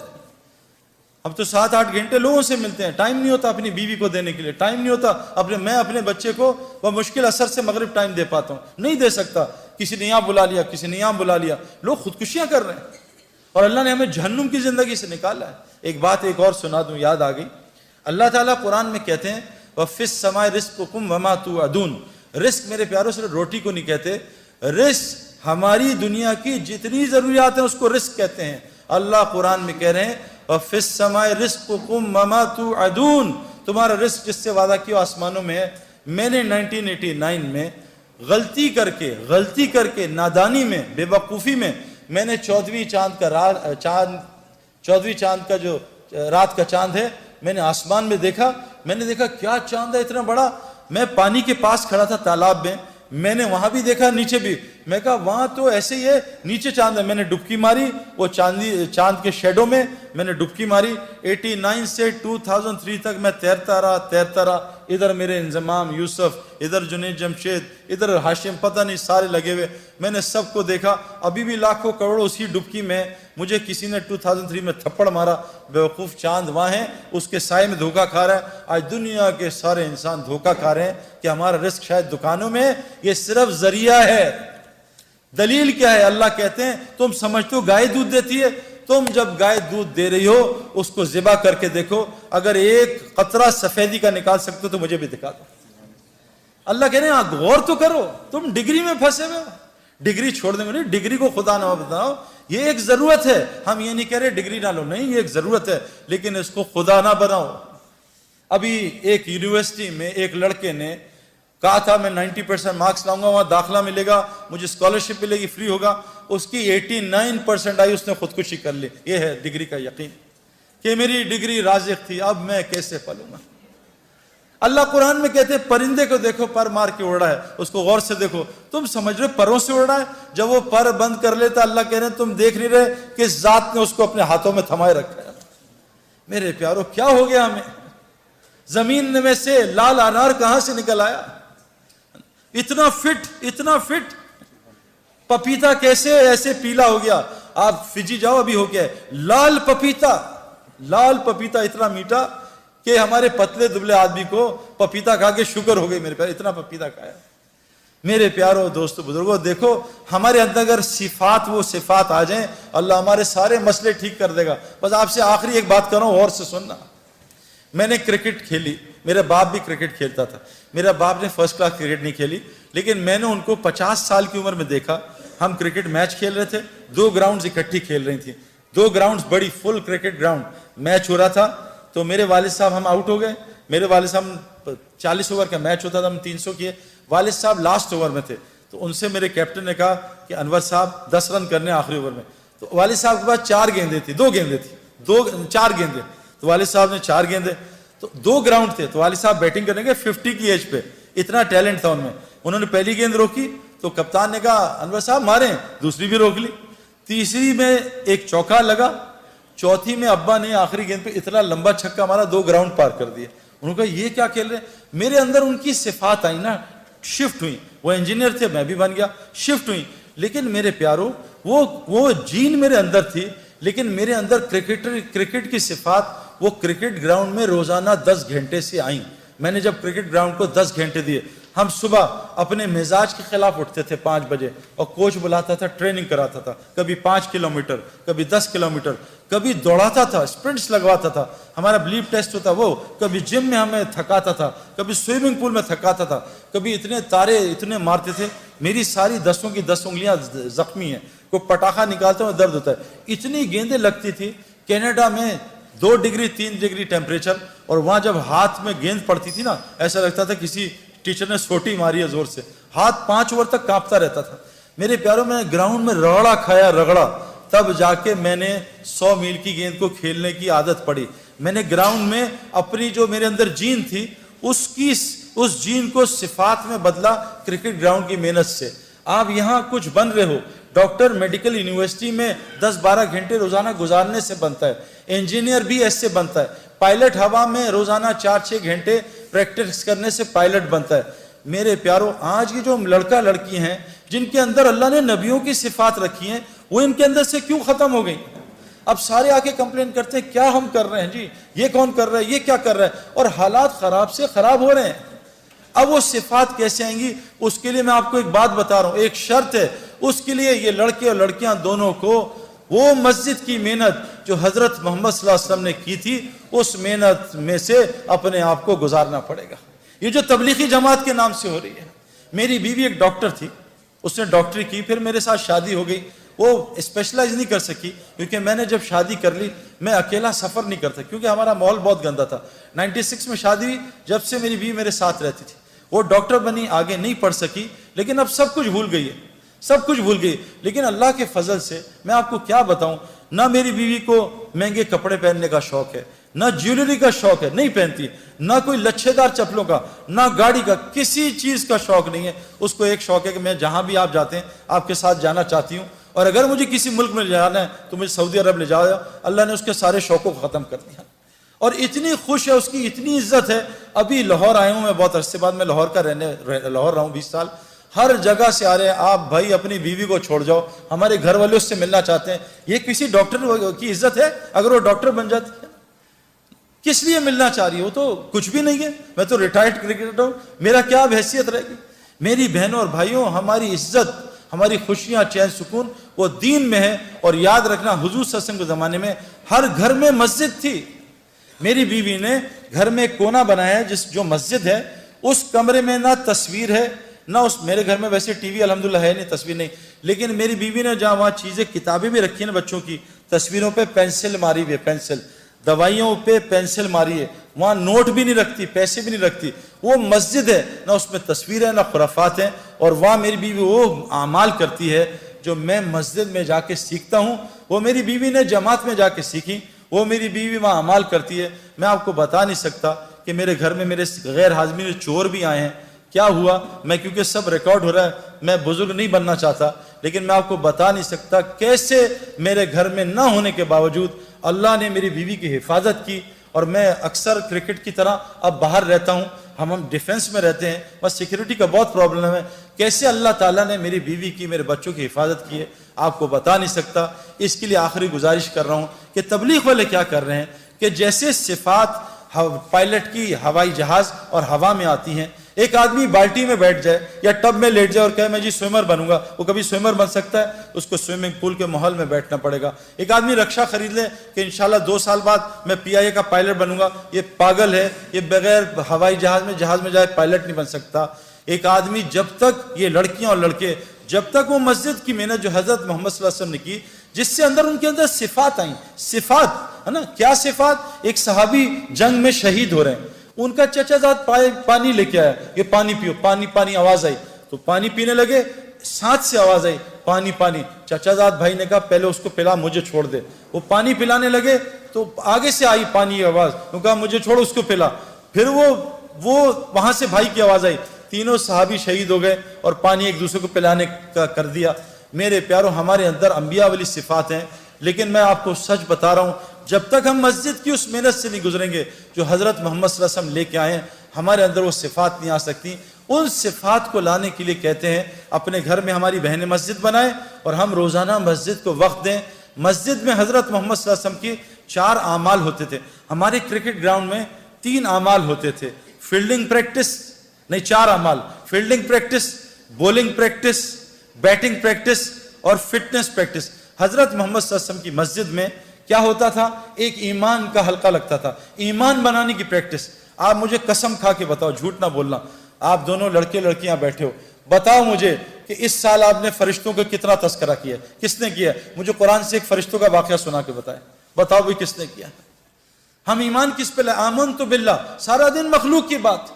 اب تو 7-8 گھنٹے لوگوں سے ملتے ہیں. ٹائم نہیں ہوتا اپنی بیوی کو دینے کے لیے، ٹائم نہیں ہوتا میں اپنے بچے کو بمشکل اثر سے مغرب ٹائم دے پاتا ہوں، نہیں دے سکتا. کسی نے یہاں بلا لیا، کسی نے یہاں بلا لیا. لوگ خودکشیاں کر رہے ہیں اور اللہ نے ہمیں جہنم کی زندگی سے نکالا ہے. ایک بات ایک اور سنا دوں، یاد آ گئی. اللہ تعالیٰ قرآن میں کہتے ہیں وَفِي السَّمَاءِ رِزْقُكُمْ وَمَا تُوعَدُونَ. رزق میرے پیاروں صرف روٹی کو نہیں کہتے. رزق ہماری دنیا کی جتنی ضروریات ہیں اس کو رزق کہتے ہیں. اللہ قرآن میں کہہ رہے ہیں وَفِي السَّمَاءِ رِزْقُكُمْ وَمَا تُوعَدُونَ. تمہارا رزق جس سے وعدہ کیا آسمانوں میں ہے. میں نے 1989 میں غلطی کر کے نادانی میں، بے وقوفی میں، میں نے 14ویں چاند کا جو رات کا چاند ہے، میں نے آسمان میں دیکھا، میں نے دیکھا کیا چاند ہے اتنا بڑا. میں پانی کے پاس کھڑا تھا تالاب میں نے وہاں بھی دیکھا، نیچے بھی. میں کہا وہاں تو ایسے ہی ہے، نیچے چاند ہے. میں نے ڈبکی ماری وہ چاند کے شیڈو میں، میں نے ڈبکی ماری. 89 سے 2003 تک میں تیرتا رہا. ادھر میرے انضمام یوسف، ادھر جنید جمشید، ادھر ہاشم، پتہ نہیں سارے لگے ہوئے. میں نے سب کو دیکھا. ابھی بھی لاکھوں کروڑوں اسی ڈبکی میں. مجھے کسی نے 2003 میں تھپڑ مارا. بیوقوف چاند وہاں ہے، اس کے سائے میں دھوکہ کھا رہا ہے. آج دنیا کے سارے انسان دھوکہ کھا رہے ہیں کہ ہمارا رزق شاید دکانوں میں. یہ صرف ذریعہ ہے. دلیل کیا ہے؟ اللہ کہتے ہیں تم سمجھتے ہو گائے دودھ دیتی ہے، تم جب گائے دودھ دے رہی ہو اس کو ذبح کر کے دیکھو، اگر ایک قطرہ سفیدی کا نکال سکتے ہو تو مجھے بھی دکھا دو. اللہ کہہ رہے ہیں غور تو کرو، تم ڈگری میں پھنسے ہوئے ہو. ڈگری چھوڑ دیں گے، ڈگری کو خدا نہ بتاؤ. یہ ایک ضرورت ہے، ہم یہ نہیں کہہ رہے ڈگری نہ لو، نہیں، یہ ایک ضرورت ہے، لیکن اس کو خدا نہ بناؤ. ابھی ایک یونیورسٹی میں ایک لڑکے نے کہا تھا میں 90% مارکس لاؤں گا، وہاں داخلہ ملے گا، مجھے اسکالرشپ ملے گی، فری ہوگا. اس کی 89% آئی، اس نے خودکشی کر لی. یہ ہے ڈگری کا یقین کہ میری ڈگری رازق تھی، اب میں کیسے پلوں گا. اللہ قرآن میں کہتے ہیں پرندے کو دیکھو پر مار کے اڑ رہا ہے، اس کو غور سے دیکھو. تم سمجھ رہے پروں سے اڑ رہا ہے؟ جب وہ پر بند کر لیتا اللہ کہہ رہے ہیں تم دیکھ نہیں رہے کہ اس ذات نے اس کو اپنے ہاتھوں میں تھمائے رکھا ہے. میرے پیارو کیا ہو گیا ہمیں؟ زمین میں سے لال انار کہاں سے نکل آیا؟ اتنا فٹ پپیتا کیسے ایسے پیلا ہو گیا؟ آپ فجی جاؤ، ابھی ہو گیا ہے لال پپیتا اتنا میٹھا کہ ہمارے پتلے دبلے آدمی کو پپیتا کھا کے شوگر ہو گئی. میرے پیارو اتنا پپیتا کھایا. میرے پیارو دوستو بزرگوں، دیکھو ہمارے اندر اگر وہ صفات آ جائیں، اللہ ہمارے سارے مسئلے ٹھیک کر دے گا. بس آپ سے آخری ایک بات کر رہا ہوں، اور سے سننا. میں نے کرکٹ کھیلی، میرا باپ بھی کرکٹ کھیلتا تھا. میرا باپ نے فرسٹ کلاس کرکٹ نہیں کھیلی، لیکن میں نے ان کو 50 سال کی عمر میں دیکھا. ہم کرکٹ میچ کھیل رہے تھے، 2 گراؤنڈز اکٹھی کھیل رہی تھیں، 2 گراؤنڈز بڑی فل کرکٹ گراؤنڈ. میچ ہو رہا تھا تو میرے والد صاحب ہم آؤٹ ہو گئے. میرے والد صاحب 40 اوور کا میچ ہوتا تھا، ہم 300 کیے. والد صاحب لاسٹ اوور میں تھے، تو ان سے میرے کیپٹن نے کہا کہ انور صاحب 10 رن کرنے آخری اوور میں. تو والد صاحب کے پاس 4 گیندیں تھی، 4 گیندیں. تو والد صاحب نے 4 گیندیں، تو 2 گراؤنڈ تھے، تو والد صاحب بیٹنگ کرنے گے 50 کی ایج پہ. اتنا ٹیلنٹ تھا ان میں. انہوں نے پہلی گیند روکی تو کپتان نے کہا انور صاحب ماریں، دوسری بھی روک لی. تیسری میں ایک چوکا لگا، چوتھی میں ابا نے آخری گیند پہ اتنا لمبا چھکا مارا 2 گراؤنڈ پار کر دیا. انہوں نے کہا یہ کیا کھیل رہے ہیں؟ میرے اندر ان کی صفات آئی نا، شفٹ ہوئی. وہ انجینئر تھے، میں بھی بن گیا، شفٹ ہوئی. لیکن میرے پیارو وہ جین میرے اندر تھی، لیکن میرے اندر کرکٹ کی صفات وہ کرکٹ گراؤنڈ میں روزانہ 10 گھنٹے سے آئیں. میں نے جب کرکٹ گراؤنڈ کو 10 گھنٹے دیے، ہم صبح اپنے مزاج کے خلاف اٹھتے تھے 5 بجے، اور کوچ بلاتا تھا، ٹریننگ کراتا تھا، کبھی 5 کلومیٹر، کبھی 10 کلومیٹر، کبھی دوڑاتا تھا، اسپرنٹس لگواتا تھا. ہمارا بلیپ ٹیسٹ ہوتا وہ، کبھی جم میں ہمیں تھکاتا تھا، کبھی سوئمنگ پول میں تھکاتا تھا، کبھی اتنے تارے اتنے مارتے تھے. میری ساری 10 کی 10 انگلیاں زخمی ہیں، کوئی پٹاخہ نکالتا ہوں درد ہوتا ہے. اتنی گیندیں لگتی تھی. کینیڈا میں 2 ڈگری 3 ڈگری ٹیمپریچر، اور وہاں جب ہاتھ میں گیند پڑتی تھی نا، ایسا لگتا تھا کسی ٹیچر نے سوٹی ماری ہے زور سے. ہاتھ 5 اوور تک کانپتا رہتا تھا. میرے پیاروں، میں گراؤنڈ میں رگڑا تب جا کے میں نے 100 میل کی گیند کو کھیلنے کی عادت پڑی. میں نے گراؤنڈ میں اپنی جو میرے اندر جین تھی اس جین کو صفات میں بدلا کرکٹ گراؤنڈ کی محنت سے. آپ یہاں کچھ بن رہے ہو، ڈاکٹر میڈیکل یونیورسٹی میں 10-12 گھنٹے روزانہ گزارنے سے بنتا ہے. انجینئر بھی ایسے بنتا ہے. پائلٹ ہوا میں روزانہ 4-6 گھنٹے پریکٹس کرنے سے پائلٹ بنتا ہے. میرے پیارو، آج کی جو لڑکا لڑکی ہیں جن کے اندر اللہ نے نبیوں کی صفات رکھی ہیں، وہ ان کے اندر سے کیوں ختم ہو گئی؟ اب سارے آ کے کمپلین کرتے ہیں کیا ہم کر رہے ہیں جی، یہ کون کر رہا ہے، یہ کیا کر رہا ہے، اور حالات خراب سے خراب ہو رہے ہیں. اب وہ صفات کیسے آئیں گی؟ اس کے لیے میں آپ کو ایک بات بتا رہا ہوں، ایک شرط ہے. اس کے لیے یہ لڑکے اور لڑکیاں دونوں کو وہ مسجد کی محنت جو حضرت محمد صلی اللہ علیہ وسلم نے کی تھی، اس محنت میں سے اپنے آپ کو گزارنا پڑے گا. یہ جو تبلیغی جماعت کے نام سے ہو رہی ہے. میری بیوی ایک ڈاکٹر تھی، اس نے ڈاکٹری کی، پھر میرے ساتھ شادی ہو گئی. وہ اسپیشلائز نہیں کر سکی کیونکہ میں نے جب شادی کر لی میں اکیلا سفر نہیں کرتا، کیونکہ ہمارا ماحول بہت گندا تھا. 96 میں شادی ہوئی، جب سے میری بیوی میرے ساتھ رہتی تھی. وہ ڈاکٹر بنی, آگے نہیں پڑھ سکی, لیکن اب سب کچھ بھول گئی ہے, سب کچھ بھول گئی. لیکن اللہ کے فضل سے میں آپ کو کیا بتاؤں, نہ میری بیوی کو مہنگے کپڑے پہننے کا شوق ہے, نہ جیولری کا شوق ہے, نہیں پہنتی, نہ کوئی لچھے دار چپلوں کا, نہ گاڑی کا, کسی چیز کا شوق نہیں ہے. اس کو ایک شوق ہے کہ میں جہاں بھی آپ جاتے ہیں آپ کے ساتھ جانا چاہتی ہوں, اور اگر مجھے کسی ملک میں لے جانا ہے تو مجھے سعودی عرب لے جاؤ. اللہ نے اس کے سارے شوقوں کو ختم کر دیا, اور اتنی خوش ہے, اس کی اتنی عزت ہے. ابھی لاہور آیا ہوں میں, بہت عرصے بعد میں لاہور لاہور رہا ہوں 20 سال. ہر جگہ سے آ رہے ہیں, آپ بھائی اپنی بیوی کو چھوڑ جاؤ, ہمارے گھر والے اس سے ملنا چاہتے ہیں. یہ کسی ڈاکٹر کی عزت ہے اگر وہ ڈاکٹر بن جاتی ہے؟ کس لیے ملنا چاہ رہی ہے؟ وہ تو کچھ بھی نہیں ہے. میں تو ریٹائرڈ کرکٹر ہوں, میرا کیا حیثیت رہے گی؟ میری بہنوں اور بھائیوں, ہماری عزت, ہماری خوشیاں, چین سکون وہ دین میں ہے. اور یاد رکھنا, حضور صلی اللہ علیہ وسلم کے زمانے میں ہر گھر میں مسجد تھی. میری بیوی نے گھر میں ایک کونا بنایا ہے جو مسجد ہے, اس کمرے میں نہ تصویر ہے, نہ اس, میرے گھر میں ویسے ٹی وی الحمدللہ ہے نہیں, تصویر نہیں, لیکن میری بیوی نے جہاں وہاں چیزیں, کتابیں بھی رکھی ہیں بچوں کی, تصویروں پہ پینسل ماری ہوئی ہے, پینسل, دوائیوں پہ پینسل ماری ہے, وہاں نوٹ بھی نہیں رکھتی, پیسے بھی نہیں رکھتی. وہ مسجد ہے, نہ اس میں تصویر ہے نہ خرافات ہیں. اور وہاں میری بیوی وہ اعمال کرتی ہے جو میں مسجد میں جا کے سیکھتا ہوں, وہ میری بیوی نے جماعت میں جا کے سیکھی. وہ میری بیوی وہاں اعمال کرتی ہے. میں آپ کو بتا نہیں سکتا کہ میرے گھر میں میرے غیر حاضرین چور بھی آئے ہیں. کیا ہوا, میں کیونکہ سب ریکارڈ ہو رہا ہے, میں بزرگ نہیں بننا چاہتا, لیکن میں آپ کو بتا نہیں سکتا کیسے میرے گھر میں نہ ہونے کے باوجود اللہ نے میری بیوی کی حفاظت کی. اور میں اکثر کرکٹ کی طرح اب باہر رہتا ہوں, ہم ڈیفنس میں رہتے ہیں, بس سیکیورٹی کا بہت پرابلم ہے. کیسے اللہ تعالیٰ نے میری بیوی کی, میرے بچوں کی حفاظت کی ہے, آپ کو بتا نہیں سکتا. اس کے لیے آخری گزارش کر رہا ہوں کہ تبلیغ والے کیا کر رہے ہیں کہ جیسے صفات پائلٹ کی ہوائی جہاز اور ہوا میں آتی ہیں, ایک آدمی بالٹی میں بیٹھ جائے یا ٹب میں لیٹ جائے اور کہے میں جی سوئمر بنوں گا, وہ کبھی سوئمر بن سکتا ہے؟ اس کو سوئمنگ پول کے ماحول میں بیٹھنا پڑے گا. ایک آدمی رکشا خرید لے کہ انشاءاللہ 2 سال بعد میں PIA کا پائلٹ بنوں گا, یہ پاگل ہے, یہ بغیر ہوائی جہاز میں جائے پائلٹ نہیں بن سکتا. ایک آدمی جب تک, یہ لڑکیاں اور لڑکے, جب تک وہ مسجد کی محنت جو حضرت محمد صلی اللہ علیہ وسلم نے کی, جس سے ان کے اندر صفات آئیں, صفات ہے نا, کیا صفات؟ ایک صحابی جنگ میں شہید ہو رہے ہیں, ان کا چچا زاد پانی لے کے آیا, یہ پانی پیو, پانی پانی, آواز آئی تو پانی پینے لگے, ساتھ سے آواز آئی پانی پانی. چچا زاد بھائی نے کہا پہلے اس کو پلا, مجھے چھوڑ دے. وہ پانی پلانے لگے تو آگے سے آئی پانی کی آواز, وہ کہا مجھے چھوڑ, اس کو پلا. پھر وہ وہاں سے بھائی کی آواز آئی, تینوں صحابی شہید ہو گئے اور پانی ایک دوسرے کو پلانے کا کر دیا. میرے پیاروں, ہمارے اندر انبیاء والی صفات ہیں, لیکن میں آپ کو سچ بتا رہا ہوں, جب تک ہم مسجد کی اس محنت سے نہیں گزریں گے جو حضرت محمد صلی اللہ علیہ وسلم لے کے آئے ہیں, ہمارے اندر وہ صفات نہیں آ سکتی. ان صفات کو لانے کے لیے کہتے ہیں اپنے گھر میں ہماری بہنیں مسجد بنائیں اور ہم روزانہ مسجد کو وقت دیں. مسجد میں حضرت محمد صلی اللہ علیہ وسلم کی 4 اعمال ہوتے تھے. ہمارے کرکٹ گراؤنڈ میں 3 اعمال ہوتے تھے, فیلڈنگ پریکٹس نہیں, 4 اعمال, fielding practice, bowling practice, batting practice اور فٹنس پریکٹس. حضرت محمد صلی اللہ علیہ وسلم کی مسجد میں کیا ہوتا تھا, ایک ایمان کا حلقہ لگتا تھا, ایمان بنانے کی پریکٹس. آپ مجھے قسم کھا کے بتاؤ, جھوٹ نہ بولنا, آپ دونوں لڑکے لڑکیاں بیٹھے ہو, بتاؤ مجھے کہ اس سال آپ نے فرشتوں کا کتنا تذکرہ کیا ہے؟ کس نے کیا ہے؟ مجھے قرآن سے ایک فرشتوں کا واقعہ سنا کے بتائیں, بتاؤ بھی کس نے کیا. ہم ایمان کس پہ لائے؟ آمنت باللہ, سارا دن مخلوق کی بات,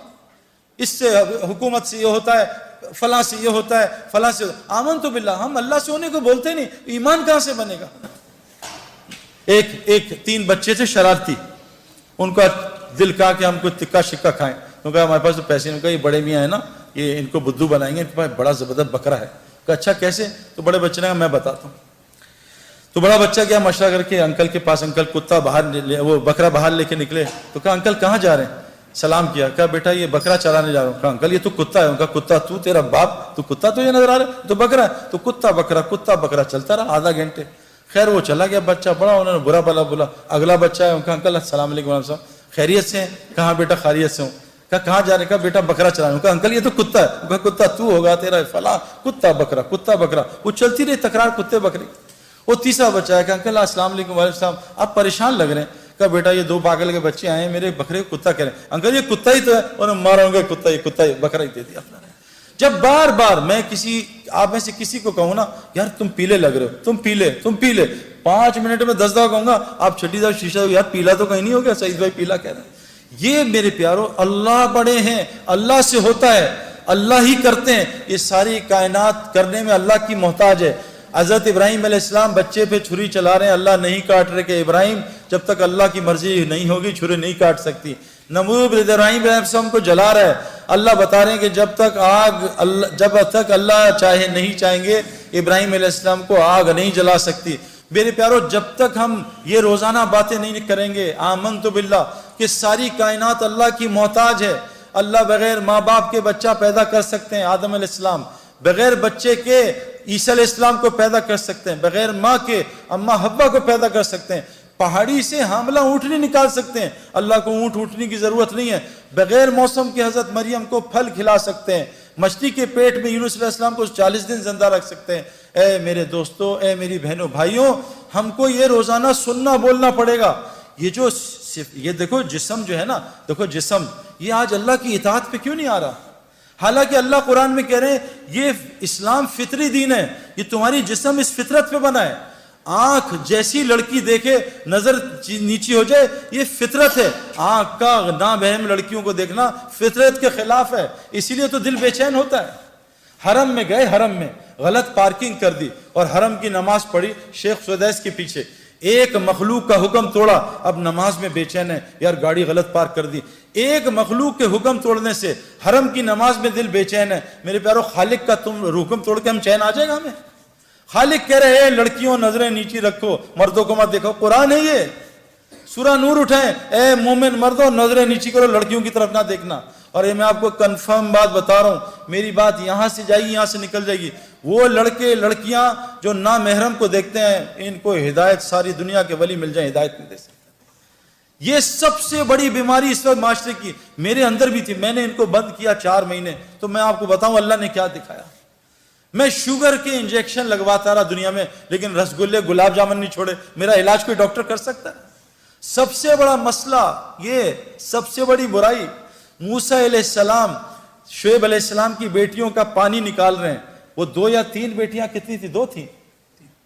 اس سے حکومت سے یہ ہوتا ہے, فلاں سے یہ ہوتا ہے, فلاں سے. آمنت باللہ, ہم اللہ سے ہونے کو بولتے نہیں, ایمان کہاں سے بنے گا؟ ایک 3 بچے تھے شرارتی, ان کا دل کہا کہ ہم کو تکا شکا کھائیں, کیونکہ ہمارے پاس تو پیسے نہیں. کہا یہ بڑے میاں ہیں نا, یہ ان کو بدھو بنائیں گے, ان کے پاس بڑا زبردست بکرا ہے. کہا اچھا کیسے؟ تو بڑے بچے نے کہا میں بتاتا ہوں. تو بڑا بچہ گیا مشورہ کر کے انکل کے پاس, انکل کتا باہر, وہ بکرا باہر لے کے نکلے. تو کہا انکل کہاں جا رہے ہیں؟ سلام کیا, کہا بیٹا یہ بکرا چرانے جا رہا ہوں. کہا انکل یہ تو کتا ہے. کہا کتا تو, تیرا باپ, تو کتا تو یہ نظر آ رہا ہے, تو بکرا ہے. تو کتا بکرا چلتا رہا آدھا گھنٹے. خیر وہ چلا گیا بچہ, بڑا انہوں نے برا بلا بولا. اگلا بچہ ہے, کہا انکل السلام علیکم صاحب, خیریت سے ہیں؟ کہاں بیٹا خیریت سے ہوں. کہا کہاں جا رہے؟ کہا بیٹا بکرا چلا رہا ہوں. کہا انکل یہ تو کتا ہے. کہا کتا تو ہوگا, تیرا فلاں, کتا بکرا. وہ چلتی رہی تکرار کتے بکری. وہ تیسرا بچہ ہے, کہا انکل السلام علیکم وعلیکم السلام, آپ پریشان لگ رہے ہیں. کہا بیٹا یہ 2 پاگل کے بچے آئے ہیں, میرے بکرے کو کتا کہہ رہے ہیں. انکل یہ کتا ہی تو ہے. انہوں نے مارا ہوگا, کتا ہی بکرا ہی دے دیا. جب بار بار میں آپ میں سے کسی کو کہوں نا یار تم پیلے لگ رہے ہو, تم پیلے 5 منٹ میں 10 دفعہ کہوں گا, آپ چھٹی دفعہ شیشہ یار پیلا تو کہیں نہیں ہو گیا, سعید بھائی پیلا کہہ رہے ہیں. یہ میرے پیارو اللہ بڑے ہیں، اللہ سے ہوتا ہے، اللہ ہی کرتے ہیں، یہ ساری کائنات کرنے میں اللہ کی محتاج ہے۔ حضرت ابراہیم علیہ السلام بچے پہ چھری چلا رہے ہیں، اللہ نہیں کاٹ رہے کہ ابراہیم جب تک اللہ کی مرضی نہیں ہوگی چھری نہیں کاٹ سکتی۔ نمرود ابراہیم علیہ السلام کو جلا رہا ہے، اللہ بتا رہے ہیں کہ جب تک اللہ چاہے نہیں چاہیں گے ابراہیم علیہ السلام کو آگ نہیں جلا سکتی۔ میرے پیارو جب تک ہم یہ روزانہ باتیں نہیں کریں گے آمنت باللہ کہ ساری کائنات اللہ کی محتاج ہے، اللہ بغیر ماں باپ کے بچہ پیدا کر سکتے ہیں، آدم علیہ السلام بغیر بچے کے عیسیٰ علیہ السلام کو پیدا کر سکتے ہیں، بغیر ماں کے اماں حوا کو پیدا کر سکتے ہیں، پہاڑی سے حاملہ اونٹنی نکال سکتے ہیں، اللہ کو اونٹنی کی ضرورت نہیں ہے، بغیر موسم کے حضرت مریم کو پھل کھلا سکتے ہیں، مچھلی کے پیٹ میں یونس علیہ السلام کو 40 دن زندہ رکھ سکتے ہیں۔ اے میرے دوستو، اے میری بہنوں بھائیوں، ہم کو یہ روزانہ سننا بولنا پڑے گا۔ یہ دیکھو جسم جو ہے نا، دیکھو جسم یہ آج اللہ کی اطاعت پہ کیوں نہیں آ رہا؟ حالانکہ اللہ قرآن میں کہہ رہے ہیں یہ اسلام فطری دین ہے، یہ تمہاری جسم اس فطرت پہ بنا ہے۔ آنکھ جیسی لڑکی دیکھے نظر نیچی ہو جائے، یہ فطرت ہے۔ آنکھ کا نابہم لڑکیوں کو دیکھنا فطرت کے خلاف ہے، اسی لیے تو دل بے چین ہوتا ہے۔ حرم میں گئے، حرم میں غلط پارکنگ کر دی اور حرم کی نماز پڑھی شیخ سدیس کے پیچھے، ایک مخلوق کا حکم توڑا، اب نماز میں بے چین ہے، یار گاڑی غلط پارک کر دی۔ ایک مخلوق کے حکم توڑنے سے حرم کی نماز میں دل بے چین ہے۔ میرے پیارو خالق کا تم حکم توڑ کے ہم چین آ جائے گا ہمیں؟ خالق کہہ رہے ہیں لڑکیوں نظریں نیچی رکھو، مردوں کو مت دیکھو، قرآن ہے یہ۔ سورہ نور اٹھائیں، اے مومن مردوں نظریں نیچی کرو، لڑکیوں کی طرف نہ دیکھنا۔ اور یہ میں آپ کو کنفرم بات بتا رہا ہوں، میری بات یہاں سے جائے گی یہاں سے نکل جائے گی، وہ لڑکے لڑکیاں جو نامحرم کو دیکھتے ہیں ان کو ہدایت ساری دنیا کے ولی مل جائیں، ہدایت نہیں دے سکتے۔ یہ سب سے بڑی بیماری اس وقت معاشرے کی میرے اندر بھی تھی، میں نے ان کو بند کیا 4 مہینے، تو میں آپ کو بتاؤں اللہ نے کیا دکھایا۔ میں شوگر کے انجیکشن لگواتا رہا دنیا میں، لیکن رسگلے گلاب جامن نہیں چھوڑے۔ میرا علاج کوئی ڈاکٹر کر سکتا ہے؟ سب سے بڑا مسئلہ یہ، سب سے بڑی برائی، موسیٰ علیہ السلام شعیب علیہ السلام کی بیٹیوں کا پانی نکال رہے ہیں، وہ 2 یا 3 بیٹیاں کتنی تھی؟ 2 تھیں،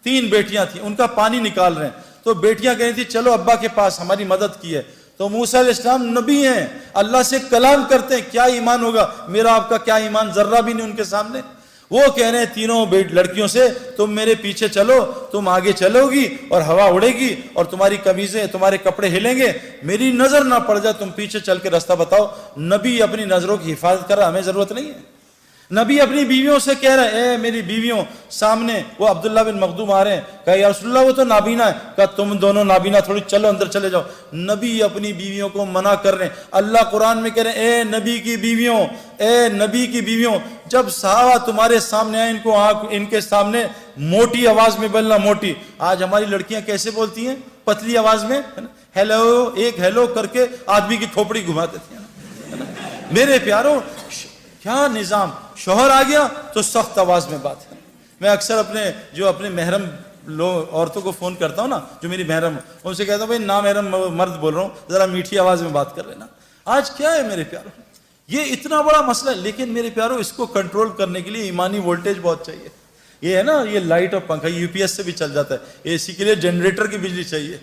3 بیٹیاں تھیں، ان کا پانی نکال رہے ہیں، تو بیٹیاں کہہ رہی تھی چلو ابا کے پاس ہماری مدد کی ہے۔ تو موسیٰ علیہ السلام نبی ہیں، اللہ سے کلام کرتے ہیں، کیا ایمان ہوگا؟ میرا آپ کا کیا ایمان؟ ذرہ بھی نہیں ان کے سامنے۔ وہ کہہ رہے ہیں تینوں لڑکیوں سے تم میرے پیچھے چلو، تم آگے چلو گی اور ہوا اڑے گی اور تمہاری قمیضیں تمہارے کپڑے ہلیں گے، میری نظر نہ پڑ جائے، تم پیچھے چل کے راستہ بتاؤ۔ نبی اپنی نظروں کی حفاظت کر رہا، ہمیں ضرورت نہیں ہے۔ نبی اپنی بیویوں سے کہہ رہے ہیں اے میری بیویوں، سامنے وہ عبداللہ بن مخدوم آ رہے ہیں، کہا یا رسول اللہ وہ تو نابینا ہے، کہا تم دونوں نابینا تھوڑی، چلو اندر چلے جاؤ۔ نبی اپنی بیویوں کو منع کر رہے ہیں۔ اللہ قرآن میں کہہ رہے ہیں اے نبی کی بیویوں، اے نبی کی بیویوں، جب صحابہ تمہارے سامنے آئے ان کے سامنے موٹی آواز میں بولنا، موٹی۔ آج ہماری لڑکیاں کیسے بولتی ہیں؟ پتلی آواز میں، ہیلو، ایک ہیلو کر کے آدمی کی کھوپڑی گھما دیتی ہیں۔ میرے پیارو کیا نظام! شوہر آ گیا تو سخت آواز میں بات ہے۔ میں اکثر اپنے محرم عورتوں کو فون کرتا ہوں نا، جو میری محرم، ان سے کہتا ہوں بھائی نامحرم مرد بول رہا ہوں، ذرا میٹھی آواز میں بات کر لینا۔ آج کیا ہے میرے پیارو، یہ اتنا بڑا مسئلہ ہے، لیکن میرے پیارو اس کو کنٹرول کرنے کے لیے ایمانی وولٹیج بہت چاہیے۔ یہ ہے نا، یہ لائٹ اور پنکھا یو پی ایس سے بھی چل جاتا ہے، اے سی کے لیے جنریٹر کی بجلی چاہیے،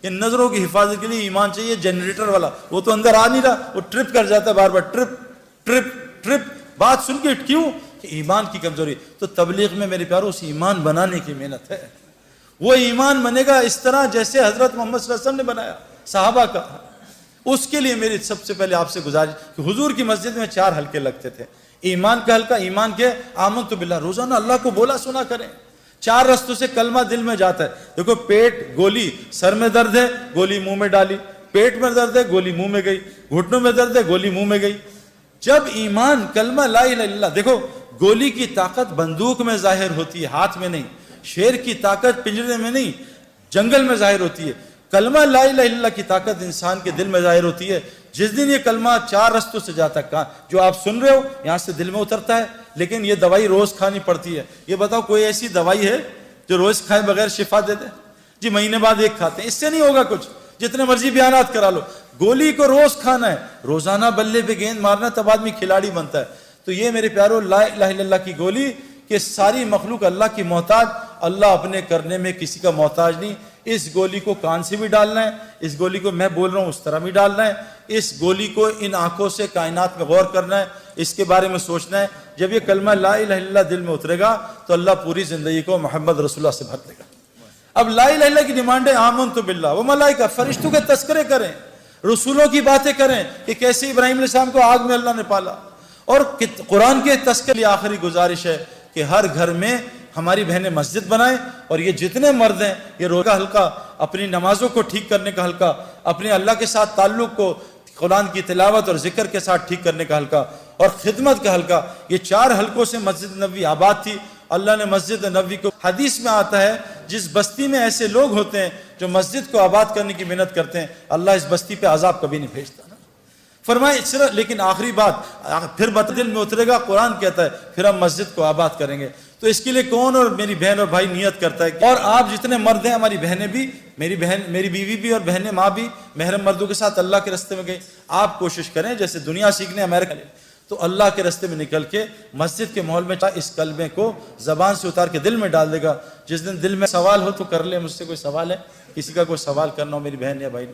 یہ نظروں کی حفاظت کے لیے ایمان چاہیے جنریٹر والا، وہ تو اندر آ نہیں رہا، وہ ٹرپ کر جاتا ہے بار بار، ٹرپ ٹرپ ٹرپ، بات سن کے کیوں؟ کہ ایمان کی کمزوری۔ تو تبلیغ میں میرے پیارو اس ایمان بنانے کی محنت ہے، وہ ایمان بنے گا اس طرح جیسے حضرت محمد صلی اللہ علیہ وسلم نے بنایا صحابہ کا۔ اس کے لیے میری سب سے پہلے آپ سے گزارش کہ حضور کی مسجد میں 4 حلقے لگتے تھے، ایمان کا حلقہ، ایمان کے آمنت باللہ، روزانہ اللہ کو بولا سنا کریں، 4 رستوں سے کلمہ دل میں جاتا ہے۔ دیکھو پیٹ گولی، سر میں درد ہے گولی منہ میں ڈالی، پیٹ میں درد ہے گولی منہ میں گئی، گھٹنوں میں درد ہے گولی منہ میں گئی۔ جب ایمان کلمہ لا الہ الا اللہ، دیکھو گولی کی طاقت بندوق میں ظاہر ہوتی ہے، ہاتھ میں نہیں، شیر کی طاقت پنجرے میں نہیں، جنگل میں ظاہر ہوتی ہے۔ کلمہ لا الہ الا اللہ کی طاقت انسان کے دل میں ظاہر ہوتی ہے۔ جس دن یہ کلمہ 4 رستوں سے جاتا ہے، جو آپ سن رہے ہو یہاں سے دل میں اترتا ہے، لیکن یہ دوائی روز کھانی پڑتی ہے۔ یہ بتاؤ کوئی ایسی دوائی ہے جو روز کھائے بغیر شفا دے دے؟ جی مہینے بعد 1 کھاتے ہیں، اس سے نہیں ہوگا کچھ، جتنے مرضی بیانات کرا لو، گولی کو روز کھانا ہے، روزانہ بلے پہ گیند مارنا، تب آدمی کھلاڑی بنتا ہے۔ تو یہ میرے پیارو لا الہ الا اللہ کی گولی کہ ساری مخلوق اللہ کی محتاج، اللہ اپنے کرنے میں کسی کا محتاج نہیں۔ اس گولی کو کان سے بھی ڈالنا ہے، اس گولی کو میں بول رہا ہوں اس طرح بھی ڈالنا ہے، اس گولی کو ان آنکھوں سے کائنات میں غور کرنا ہے، اس کے بارے میں سوچنا ہے۔ جب یہ کلمہ لا الہ الا اللہ دل میں اترے گا تو اللہ پوری زندگی کو محمد رسول اللہ سے بھر دے گا۔ اب لا الہ الا اللہ کی ڈیمانڈ ہے آمنت باللہ و ملائکہ، فرشتوں کے تذکرے کریں، رسولوں کی باتیں کریں کہ کیسے ابراہیم علیہ السلام کو آگ میں اللہ نے پالا، اور قرآن کے تذکرے۔ آخری گزارش ہے کہ ہر گھر میں ہماری بہنیں مسجد بنائیں، اور یہ جتنے مرد ہیں یہ روزہ کا حلقہ، اپنی نمازوں کو ٹھیک کرنے کا حلقہ، اپنے اللہ کے ساتھ تعلق کو قرآن کی تلاوت اور ذکر کے ساتھ ٹھیک کرنے کا حلقہ، اور خدمت کا حلقہ، یہ 4 حلقوں سے مسجد نبوی آباد تھی۔ اللہ نے مسجد نبوی کو، حدیث میں آتا ہے جس بستی میں ایسے لوگ ہوتے ہیں جو مسجد کو آباد کرنے کی محنت کرتے ہیں، اللہ اس بستی پہ عذاب کبھی نہیں بھیجتا۔ فرمائے صرف، لیکن آخری بات پھر دل میں اترے گا، قرآن کہتا ہے پھر ہم مسجد کو آباد کریں گے۔ تو اس کے لیے کون اور میری بہن اور بھائی نیت کرتا ہے، اور آپ جتنے مرد ہیں، ہماری بہنیں بھی، میری بیوی بھی اور بہنیں ماں بھی محرم مردوں کے ساتھ اللہ کے راستے میں گئی، آپ کوشش کریں جیسے دنیا سیکھنے امریکہ لے تو اللہ کے راستے میں نکل کے مسجد کے ماحول میں اس کلمے کو زبان سے اتار کے دل میں ڈال دے گا۔ جس دن دل میں سوال ہو تو کر لے، مجھ سے کوئی سوال ہے، کسی کا کوئی سوال کرنا ہو میری بہن یا بھائی۔